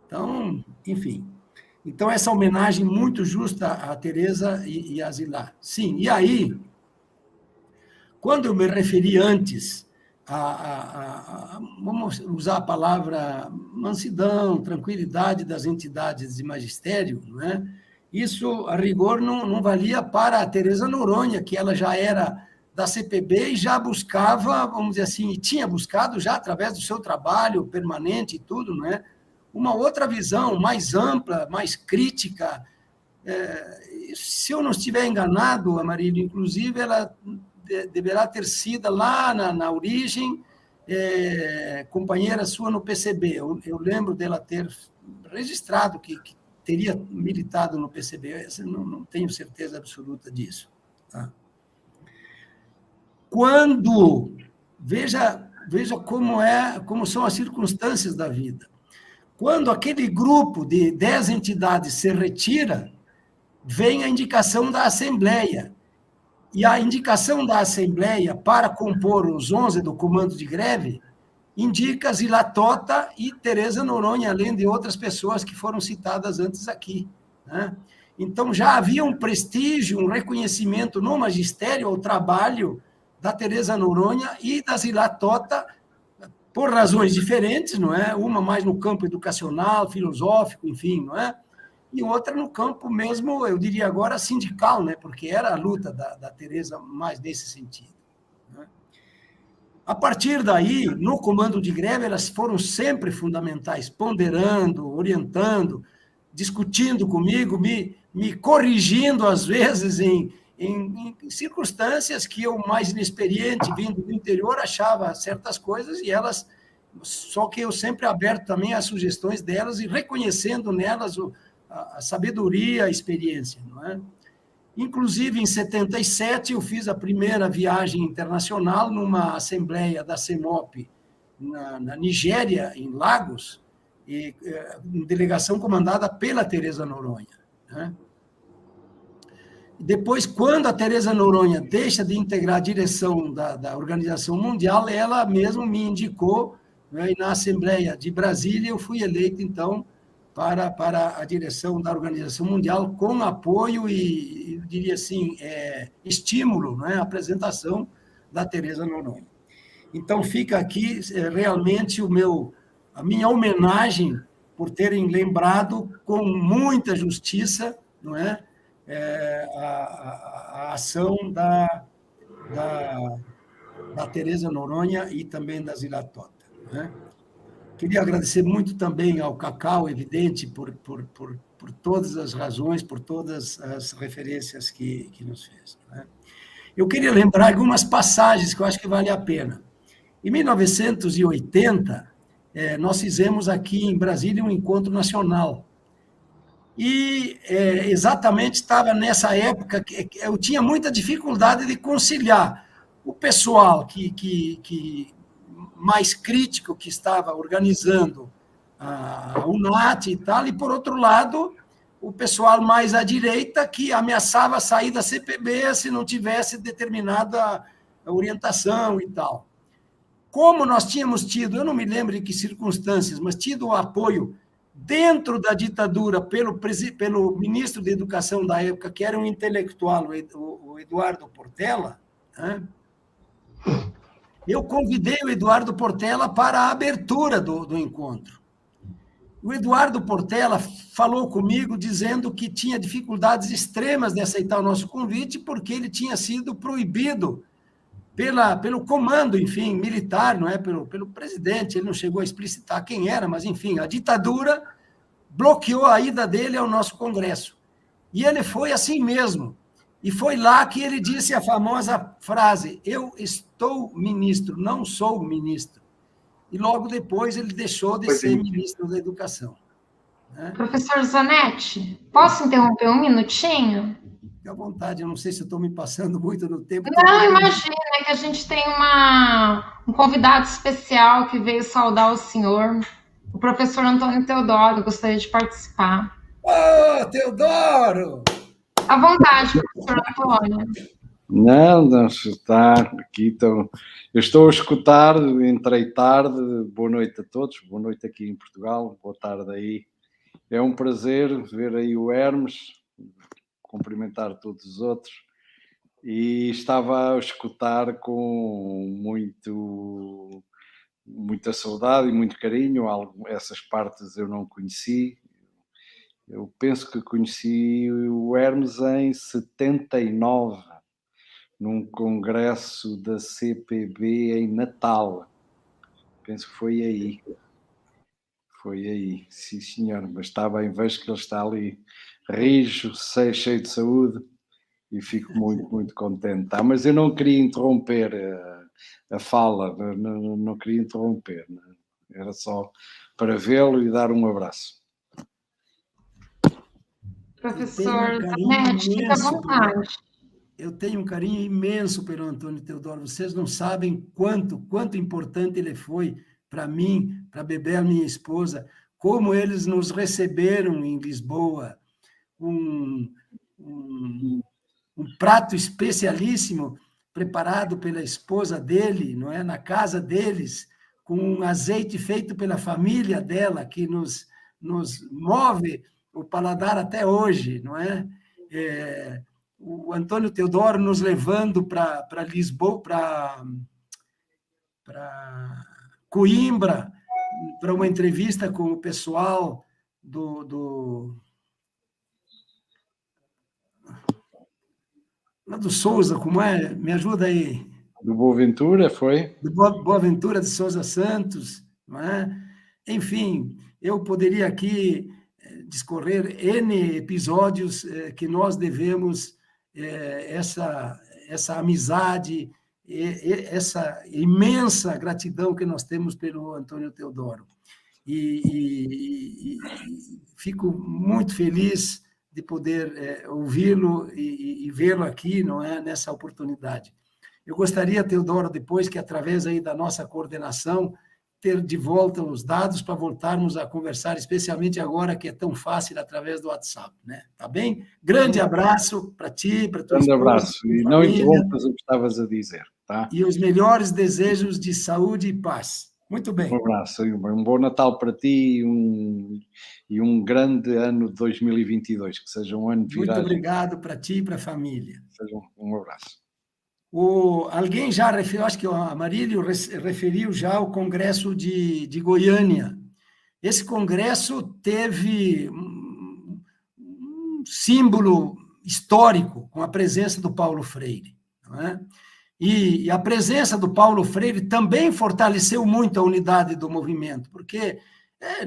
Então, enfim. Então, essa homenagem muito justa à Teresa e à Zilá. Sim, e aí, quando eu me referi antes vamos usar a palavra mansidão, tranquilidade das entidades de magistério, não é? Isso, a rigor, não valia para a Teresa Noronha, que ela já era da CPB e já buscava, vamos dizer assim, e tinha buscado já através do seu trabalho permanente e tudo, não é? Uma outra visão mais ampla, mais crítica. Se eu não estiver enganado, Amarílio, inclusive, ela deverá ter sido lá na origem companheira sua no PCB. Eu lembro dela ter registrado que teria militado no PCB, não tenho certeza absoluta disso. Tá? Veja como são as circunstâncias da vida. Quando aquele grupo de 10 entidades se retira, vem a indicação da Assembleia. E a indicação da Assembleia para compor os 11 do comando de greve indica Zilá Tota e Teresa Noronha, além de outras pessoas que foram citadas antes aqui, né? Então, já havia um prestígio, um reconhecimento no magistério ao trabalho da Teresa Noronha e da Zilá Tota, por razões diferentes, não é? Uma mais no campo educacional, filosófico, enfim, não é? E outra no campo mesmo, eu diria agora, sindical, né? Porque era a luta da Teresa mais nesse sentido, né? A partir daí, no comando de greve, elas foram sempre fundamentais, ponderando, orientando, discutindo comigo, me corrigindo, às vezes, em circunstâncias que eu, mais inexperiente, vindo do interior, achava certas coisas, e elas, só que eu sempre aberto também às sugestões delas e reconhecendo nelas a sabedoria, a experiência, não é? Inclusive, em 77, eu fiz a primeira viagem internacional numa assembleia da CEMOP na Nigéria, em Lagos, e delegação comandada pela Tereza Noronha, né? Depois, quando a Tereza Noronha deixa de integrar a direção da Organização Mundial, ela mesma me indicou, né, e na Assembleia de Brasília eu fui eleito, então, para a direção da Organização Mundial, com apoio e eu diria assim, estímulo, né, à apresentação da Tereza Noronha. Então, fica aqui realmente a minha homenagem por terem lembrado com muita justiça, não é, a ação da Tereza Noronha e também da Zilatota, né? Queria agradecer muito também ao Cacau, evidente, por todas as razões, por todas as referências que nos fez, né? Eu queria lembrar algumas passagens que eu acho que vale a pena. Em 1980, nós fizemos aqui em Brasília um encontro nacional. E exatamente estava nessa época que eu tinha muita dificuldade de conciliar o pessoal que mais crítico que estava organizando a UNAT e tal, e, por outro lado, o pessoal mais à direita que ameaçava sair da CPB se não tivesse determinada orientação e tal. Como nós tínhamos tido, eu não me lembro em que circunstâncias, mas tido o apoio dentro da ditadura pelo ministro da Educação da época, que era um intelectual, o Eduardo Portela, né? Eu convidei o Eduardo Portela para a abertura do encontro. O Eduardo Portela falou comigo dizendo que tinha dificuldades extremas de aceitar o nosso convite porque ele tinha sido proibido pelo comando, enfim, militar, não é? Pelo presidente. Ele não chegou a explicitar quem era, mas, enfim, a ditadura bloqueou a ida dele ao nosso Congresso. E ele foi assim mesmo. E foi lá que ele disse a famosa frase: eu estou ministro, não sou ministro. E logo depois ele deixou de ser ministro da Educação, né? Professor Zanetti, posso interromper um minutinho? Fique à vontade, eu não sei se eu estou me passando muito no tempo. Não, imagina, que a gente tem um convidado especial que veio saudar o senhor, o professor Antônio Teodoro, gostaria de participar. Ô, Teodoro! À vontade, professor Antônio. Não está aqui. Então, eu estou a escutar, entrei tarde. Boa noite a todos, boa noite aqui em Portugal, boa tarde aí. É um prazer ver aí o Hermes, cumprimentar todos os outros. E estava a escutar com muita saudade e muito carinho. Essas partes eu não conheci. Eu penso que conheci o Hermes em 79, num congresso da CPB em Natal. Penso que foi aí. Foi aí, sim senhor. Mas está bem, vejo que ele está ali rijo, cheio de saúde, e fico muito, muito contente. Mas eu não queria interromper a fala, não queria interromper. Era só para vê-lo e dar um abraço. Professor Zanetti, fica à vontade. Eu tenho um carinho imenso pelo Antônio Teodoro. Vocês não sabem quanto importante ele foi para mim, para a Bebel, minha esposa, como eles nos receberam em Lisboa, um prato especialíssimo preparado pela esposa dele, não é, na casa deles, com um azeite feito pela família dela, que nos move o paladar até hoje, não é? O Antônio Teodoro nos levando para Lisboa, para Coimbra, para uma entrevista com o pessoal lá do Souza, como é? Me ajuda aí. Do Boaventura, foi? Do Boaventura de Souza Santos, não é? Enfim, eu poderia aqui discorrer N episódios que nós devemos essa amizade, essa imensa gratidão que nós temos pelo Antônio Teodoro. E fico muito feliz de poder ouvi-lo e vê-lo aqui, não é, nessa oportunidade. Eu gostaria, Teodoro, depois que, através aí da nossa coordenação, ter de volta os dados para voltarmos a conversar, especialmente agora que é tão fácil através do WhatsApp, né? Tá bem? Grande abraço para ti, para tua esposa. Grande abraço. E não interrompas o que estavas a dizer, tá? E os melhores desejos de saúde e paz. Muito bem. Um abraço, um bom Natal para ti e um grande ano de 2022, que seja um ano de viragem. Muito obrigado para ti e para a família. Seja um abraço. Alguém já referiu, acho que a Marílio referiu já o Congresso de Goiânia. Esse congresso teve um símbolo histórico com a presença do Paulo Freire, não é? E a presença do Paulo Freire também fortaleceu muito a unidade do movimento, porque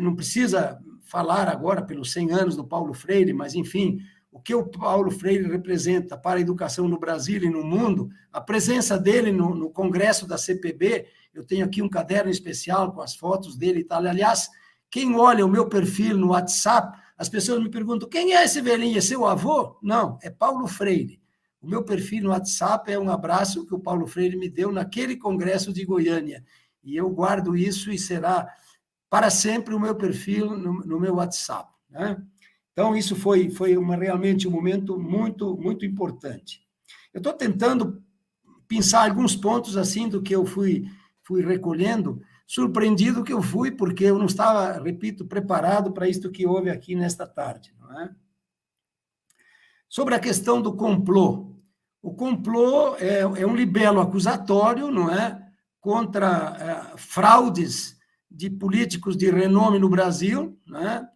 não precisa falar agora pelos 100 anos do Paulo Freire, mas, enfim, o que o Paulo Freire representa para a educação no Brasil e no mundo, a presença dele no congresso da CPB, eu tenho aqui um caderno especial com as fotos dele e tal. Aliás, quem olha o meu perfil no WhatsApp, as pessoas me perguntam, quem é esse velhinho? É seu avô? Não, é Paulo Freire. O meu perfil no WhatsApp é um abraço que o Paulo Freire me deu naquele congresso de Goiânia. E eu guardo isso e será para sempre o meu perfil no meu WhatsApp, né? Então, isso foi realmente um momento muito, muito importante. Eu estou tentando pensar alguns pontos assim do que eu fui recolhendo, surpreendido que eu fui, porque eu não estava, repito, preparado para isto que houve aqui nesta tarde, não é? Sobre a questão do complô. O complô é um libelo acusatório, não é? Contra fraudes de políticos de renome no Brasil, não é?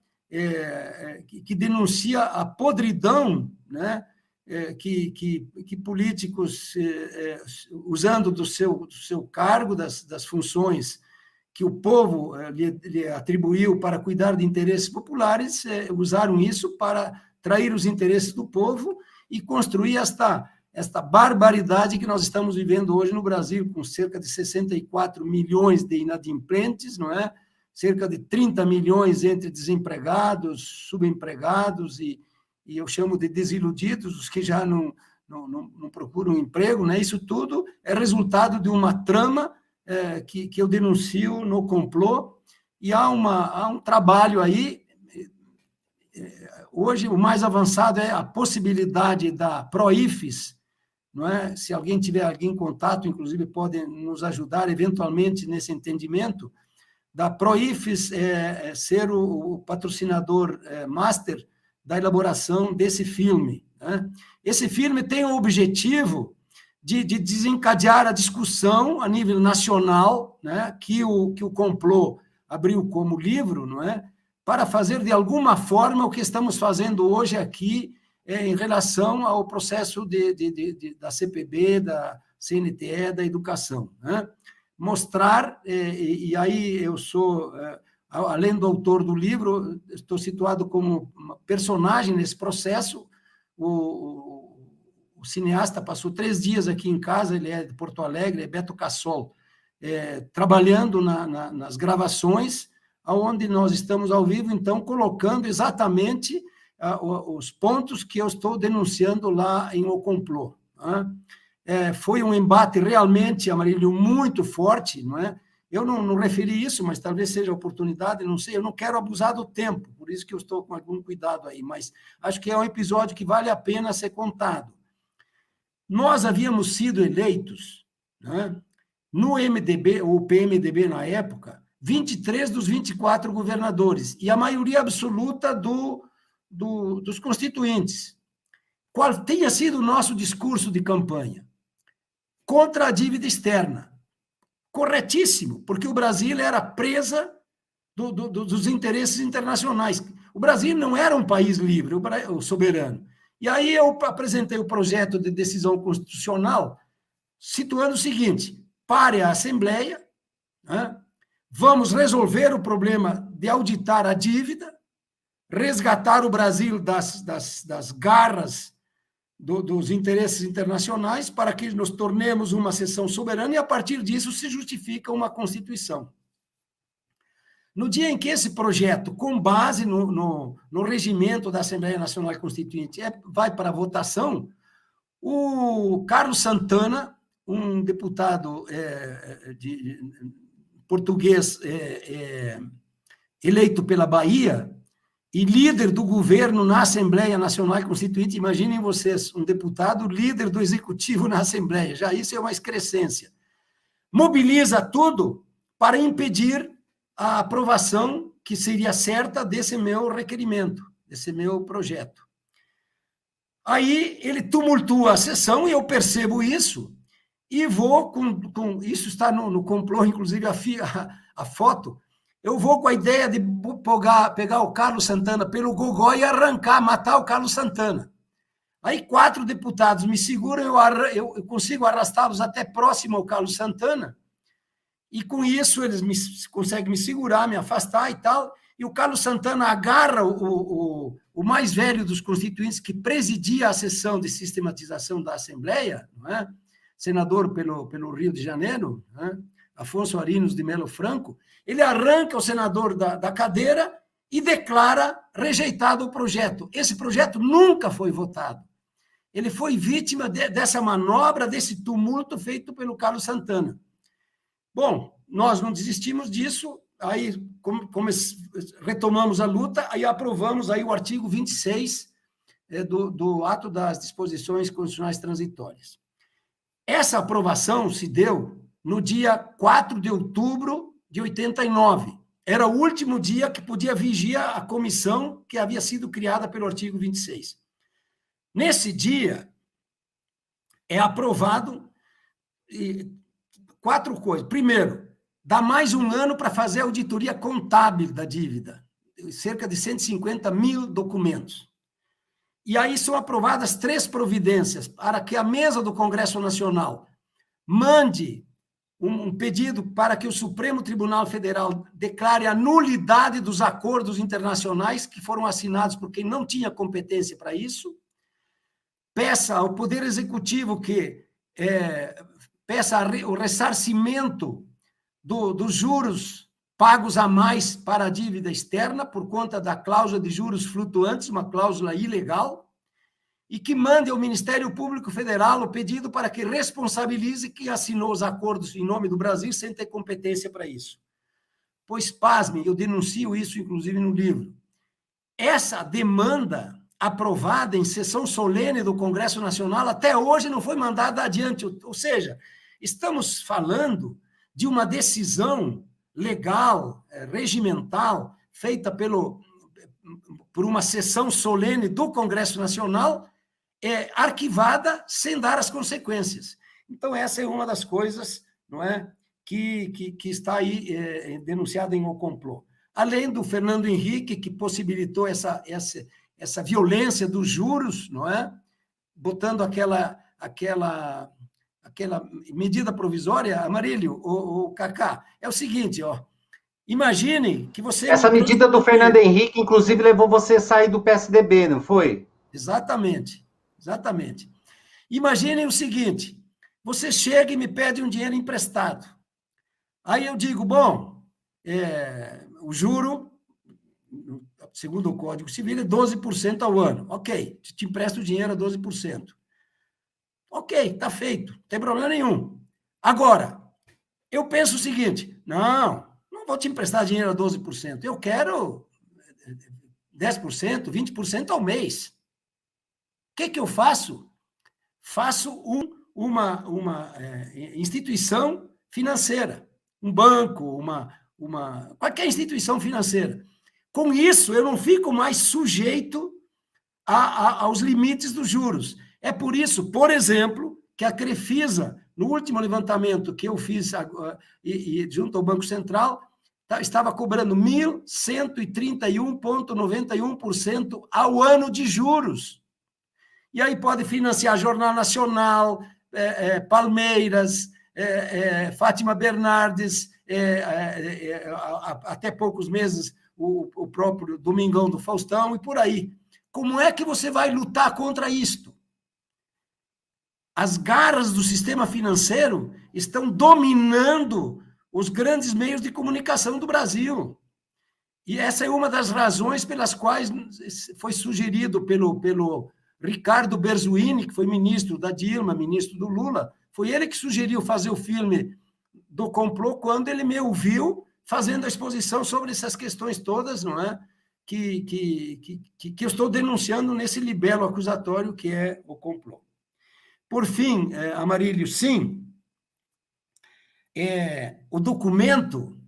Que denuncia a podridão, né? Que políticos, usando do seu cargo, das funções que o povo lhe atribuiu para cuidar de interesses populares, usaram isso para trair os interesses do povo e construir esta barbaridade que nós estamos vivendo hoje no Brasil, com cerca de 64 milhões de inadimplentes, não é? Cerca de 30 milhões entre desempregados, subempregados e eu chamo de desiludidos, os que já não procuram emprego, né? Isso tudo é resultado de uma trama que eu denuncio no complô, e há um trabalho aí. Hoje, o mais avançado é a possibilidade da PROIFES, não é? Se alguém tiver em contato, inclusive, pode nos ajudar eventualmente nesse entendimento, da PROIFES ser o patrocinador master da elaboração desse filme, né? Esse filme tem o objetivo de desencadear a discussão a nível nacional, né? Que o complô abriu como livro, não é? Para fazer, de alguma forma, o que estamos fazendo hoje aqui em relação ao processo da CPB, da CNTE, da educação, né? Mostrar, e aí eu sou, além do autor do livro, estou situado como personagem nesse processo. O cineasta passou 3 dias aqui em casa, ele é de Porto Alegre, é Beto Cassol, trabalhando nas gravações, onde nós estamos ao vivo, então, colocando exatamente os pontos que eu estou denunciando lá em O Complô, né? Foi um embate realmente, Amarílio, muito forte, não é? Eu não referi isso, mas talvez seja oportunidade, não sei, eu não quero abusar do tempo, por isso que eu estou com algum cuidado aí, mas acho que é um episódio que vale a pena ser contado. Nós havíamos sido eleitos, né, no MDB, ou PMDB na época, 23 dos 24 governadores, e a maioria absoluta dos constituintes. Qual tenha sido o nosso discurso de campanha? Contra a dívida externa. Corretíssimo, porque o Brasil era presa dos interesses internacionais. O Brasil não era um país livre, o soberano. E aí eu apresentei o projeto de decisão constitucional situando o seguinte: pare a Assembleia, né? Vamos resolver o problema de auditar a dívida, resgatar o Brasil das garras dos interesses internacionais para que nos tornemos uma seção soberana e, a partir disso, se justifica uma Constituição. No dia em que esse projeto, com base no regimento da Assembleia Nacional Constituinte, vai para a votação, o Carlos Santana, um deputado português eleito pela Bahia e líder do governo na Assembleia Nacional Constituinte, imaginem vocês, um deputado líder do executivo na Assembleia, já isso é uma excrescência, mobiliza tudo para impedir a aprovação que seria certa desse meu requerimento, desse meu projeto. Aí ele tumultua a sessão, e eu percebo isso, e vou com isso está no complô, inclusive a foto, eu vou com a ideia de pegar o Carlos Santana pelo gogó e matar o Carlos Santana. Aí 4 deputados me seguram, eu consigo arrastá-los até próximo ao Carlos Santana, e com isso eles conseguem me segurar, me afastar e tal, e o Carlos Santana agarra o mais velho dos constituintes, que presidia a sessão de sistematização da Assembleia, não é? Senador pelo Rio de Janeiro, né? Afonso Arinos de Melo Franco, ele arranca o senador da cadeira e declara rejeitado o projeto. Esse projeto nunca foi votado. Ele foi vítima dessa manobra, desse tumulto feito pelo Carlos Santana. Bom, nós não desistimos disso, aí retomamos a luta, aí aprovamos aí o artigo 26 do Ato das Disposições Constitucionais Transitórias. Essa aprovação se deu no dia 4 de outubro de 89. Era o último dia que podia vigiar a comissão que havia sido criada pelo artigo 26. Nesse dia, é aprovado 4 coisas. Primeiro, dá mais um ano para fazer a auditoria contábil da dívida, cerca de 150 mil documentos. E aí são aprovadas 3 providências para que a mesa do Congresso Nacional mande um pedido para que o Supremo Tribunal Federal declare a nulidade dos acordos internacionais que foram assinados por quem não tinha competência para isso, peça ao Poder Executivo que peça o ressarcimento dos juros pagos a mais para a dívida externa por conta da cláusula de juros flutuantes, uma cláusula ilegal, e que mande ao Ministério Público Federal o pedido para que responsabilize quem assinou os acordos em nome do Brasil sem ter competência para isso. Pois, pasmem, eu denuncio isso, inclusive, no livro. Essa demanda aprovada em sessão solene do Congresso Nacional até hoje não foi mandada adiante, ou seja, estamos falando de uma decisão legal, regimental, feita por uma sessão solene do Congresso Nacional, arquivada sem dar as consequências. Então, essa é uma das coisas, não é, que está aí denunciada em O Complô. Além do Fernando Henrique, que possibilitou essa violência dos juros, não é, botando aquela medida provisória, Amarílio, o Cacá, é o seguinte, ó, imagine que você... Essa medida do Fernando Henrique, inclusive, levou você a sair do PSDB, não foi? Exatamente. Imaginem o seguinte, você chega e me pede um dinheiro emprestado. Aí eu digo, bom, o juro, segundo o Código Civil, é 12% ao ano. Ok, te empresto o dinheiro a 12%. Ok, está feito, não tem problema nenhum. Agora, eu penso o seguinte, não vou te emprestar dinheiro a 12%, eu quero 10%, 20% ao mês. O que eu faço? Faço uma instituição financeira, um banco, qualquer instituição financeira. Com isso, eu não fico mais sujeito aos limites dos juros. É por isso, por exemplo, que a Crefisa, no último levantamento que eu fiz junto ao Banco Central, estava cobrando 1.131,91% ao ano de juros. E aí pode financiar Jornal Nacional, Palmeiras, Fátima Bernardes, até poucos meses o próprio Domingão do Faustão, e por aí. Como é que você vai lutar contra isto? As garras do sistema financeiro estão dominando os grandes meios de comunicação do Brasil. E essa é uma das razões pelas quais foi sugerido pelo Ricardo Berzuini, que foi ministro da Dilma, ministro do Lula, foi ele que sugeriu fazer o filme do complô quando ele me ouviu fazendo a exposição sobre essas questões todas, não é? Que eu estou denunciando nesse libelo acusatório que é o complô. Por fim, Amarílio, sim, o documento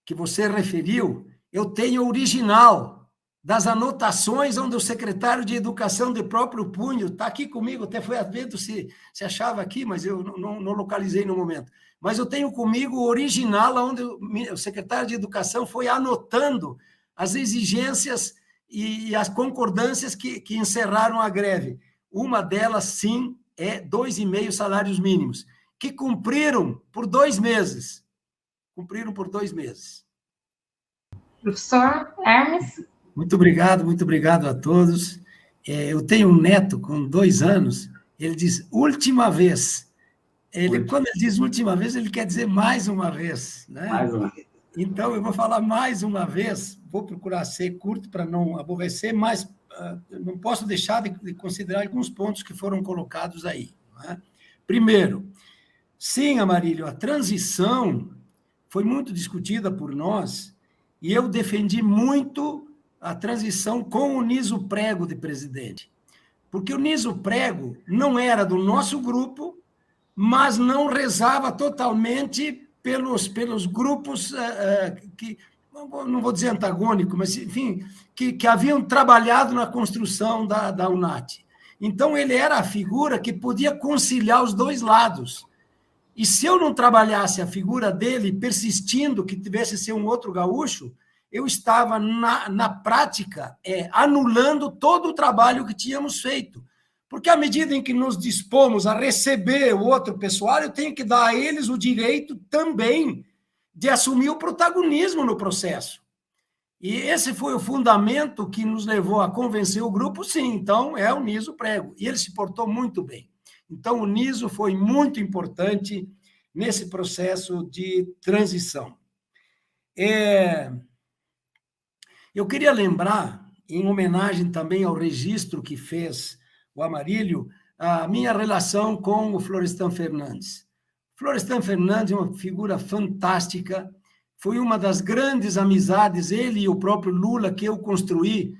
que você referiu, eu tenho o original das anotações onde o secretário de Educação de próprio punho, está aqui comigo, até foi a ver se achava aqui, mas eu não localizei no momento. Mas eu tenho comigo o original onde o secretário de Educação foi anotando as exigências e as concordâncias que encerraram a greve. Uma delas, sim, é 2,5 salários mínimos, que cumpriram por 2 meses. Cumpriram por 2 meses. Professor Hermes? Muito obrigado a todos. Eu tenho um neto com 2 anos, ele diz última vez. Quando ele diz última vez, ele quer dizer mais uma vez. Né? Mais uma vez. Então, eu vou falar mais uma vez, vou procurar ser curto para não aborrecer, mas não posso deixar de considerar alguns pontos que foram colocados aí. Né? Primeiro, sim, Amarílio, a transição foi muito discutida por nós e eu defendi muito a transição com o Niso Prego de presidente, porque o Niso Prego não era do nosso grupo, mas não rezava totalmente pelos grupos que, não vou dizer antagônico, mas, enfim, que haviam trabalhado na construção da UNAT. Então, ele era a figura que podia conciliar os 2 lados. E se eu não trabalhasse a figura dele, persistindo que tivesse ser um outro gaúcho, eu estava, na prática, anulando todo o trabalho que tínhamos feito. Porque, à medida em que nos dispomos a receber o outro pessoal, eu tenho que dar a eles o direito também de assumir o protagonismo no processo. E esse foi o fundamento que nos levou a convencer o grupo, sim, então é o Niso Prego. E ele se portou muito bem. Então, o Niso foi muito importante nesse processo de transição. Eu queria lembrar, em homenagem também ao registro que fez o Amarílio, a minha relação com o Florestan Fernandes. Florestan Fernandes é uma figura fantástica, foi uma das grandes amizades, ele e o próprio Lula, que eu construí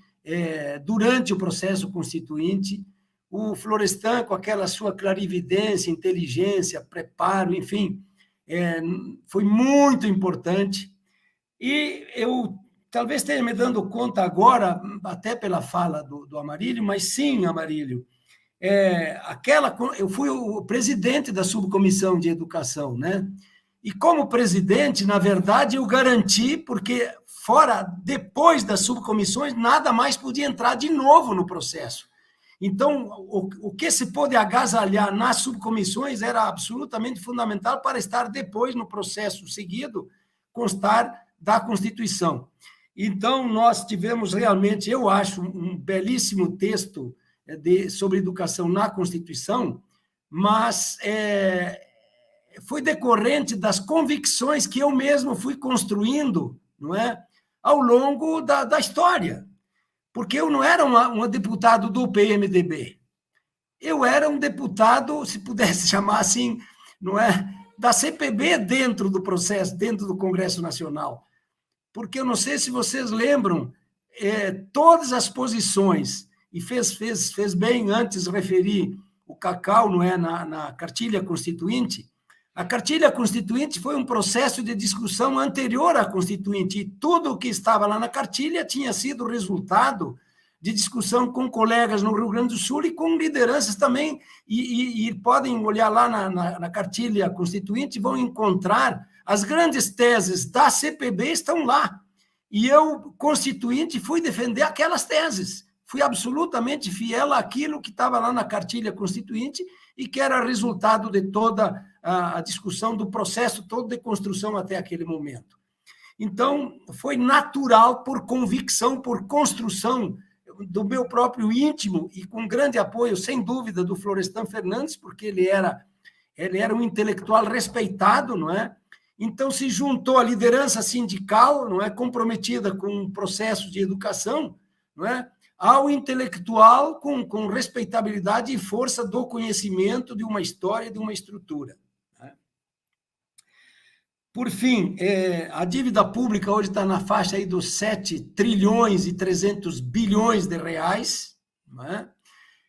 durante o processo constituinte. O Florestan, com aquela sua clarividência, inteligência, preparo, enfim, foi muito importante. E eu talvez tenha me dando conta agora, até pela fala do Amarílio, mas sim, Amarílio, eu fui o presidente da subcomissão de educação, né? E como presidente, na verdade, eu garanti, porque depois das subcomissões, nada mais podia entrar de novo no processo. Então, o que se pôde agasalhar nas subcomissões era absolutamente fundamental para estar depois, no processo seguido, constar da Constituição. Então, nós tivemos realmente, eu acho, um belíssimo texto sobre educação na Constituição, mas foi decorrente das convicções que eu mesmo fui construindo, não é, ao longo da história. Porque eu não era um deputado do PMDB. Eu era um deputado, se pudesse chamar assim, não é, da CPB dentro do processo, dentro do Congresso Nacional. Porque eu não sei se vocês lembram, todas as posições, e fez bem antes referir o Cacau, não é, na cartilha constituinte. A cartilha constituinte foi um processo de discussão anterior à constituinte, e tudo o que estava lá na cartilha tinha sido resultado de discussão com colegas no Rio Grande do Sul e com lideranças também, e podem olhar lá na cartilha constituinte, vão encontrar as grandes teses da CPB estão lá. E eu, constituinte, fui defender aquelas teses. fui absolutamente fiel àquilo que estava lá na cartilha constituinte e que era resultado de toda a discussão do processo todo de construção até aquele momento. Então, foi natural, por convicção, por construção do meu próprio íntimo e com grande apoio, sem dúvida, do Florestan Fernandes, porque ele era um intelectual respeitado, não é? Então, se juntou a liderança sindical, não é, comprometida com o processo de educação, não é, ao intelectual com respeitabilidade e força do conhecimento de uma história, de uma estrutura. Por fim, a dívida pública hoje está na faixa aí dos 7 trilhões e 300 bilhões de reais, não é?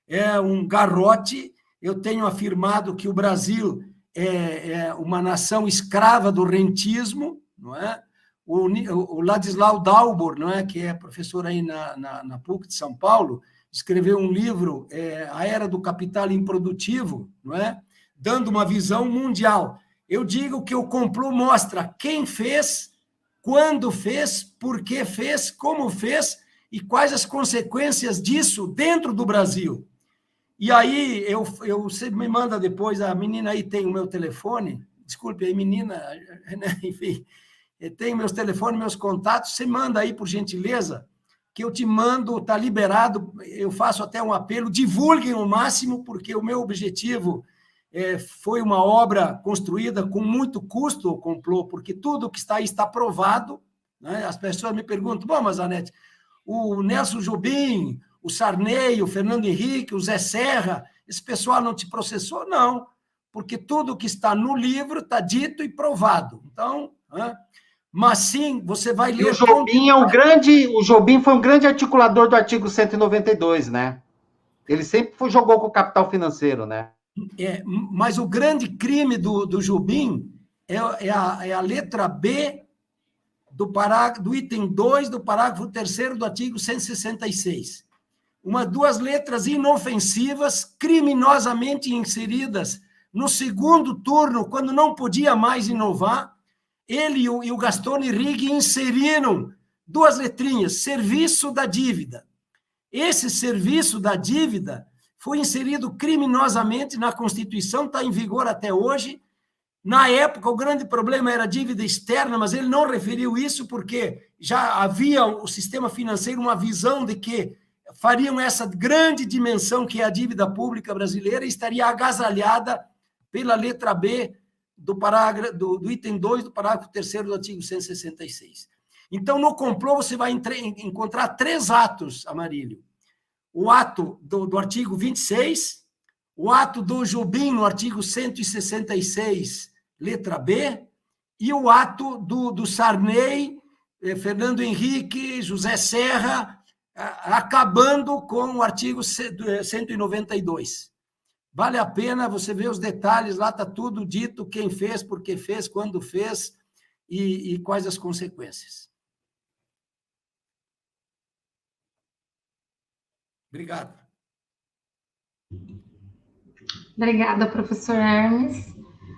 É um garrote. Eu tenho afirmado que o Brasil é uma nação escrava do rentismo, não é? O Ladislau Dalbor, não é, que é professor aí na PUC de São Paulo, escreveu um livro, A Era do Capital Improdutivo, não é? Dando uma visão mundial. Eu digo que o complô mostra quem fez, quando fez, por que fez, como fez e quais as consequências disso dentro do Brasil. E aí, você me manda depois, a menina aí tem o meu telefone, desculpe aí, menina, enfim, tem meus telefones, meus contatos, você manda aí, por gentileza, que eu te mando, está liberado, eu faço até um apelo, divulguem o máximo, porque o meu objetivo foi uma obra construída com muito custo, o complô, porque tudo que está aí está provado, né? As pessoas me perguntam, bom, mas, Anete, o Nelson Jobim, o Sarney, o Fernando Henrique, o Zé Serra, esse pessoal não te processou? Não, porque tudo que está no livro está dito e provado. Então, mas sim, você vai ler... O Jobim foi um grande articulador do artigo 192, né? Ele sempre jogou com o capital financeiro, né? Mas o grande crime do Jobim é a letra B do item 2 do parágrafo 3º do artigo 166. Duas letras inofensivas, criminosamente inseridas no segundo turno, quando não podia mais inovar, ele e o Gastone Rigg inseriram duas letrinhas, serviço da dívida. Esse serviço da dívida foi inserido criminosamente na Constituição, está em vigor até hoje. Na época, o grande problema era a dívida externa, mas ele não referiu isso porque já havia o sistema financeiro uma visão de que fariam essa grande dimensão que é a dívida pública brasileira e estaria agasalhada pela letra B do item 2 do parágrafo 3º do artigo 166. Então, no complô, você vai encontrar 3 atos, Amarílio. O ato do artigo 26, o ato do Jobim no artigo 166, letra B, e o ato do Sarney, Fernando Henrique, José Serra, acabando com o artigo 192. Vale a pena você ver os detalhes, lá está tudo dito, quem fez, por que fez, quando fez e quais as consequências. Obrigado. Obrigada, professor Hermes.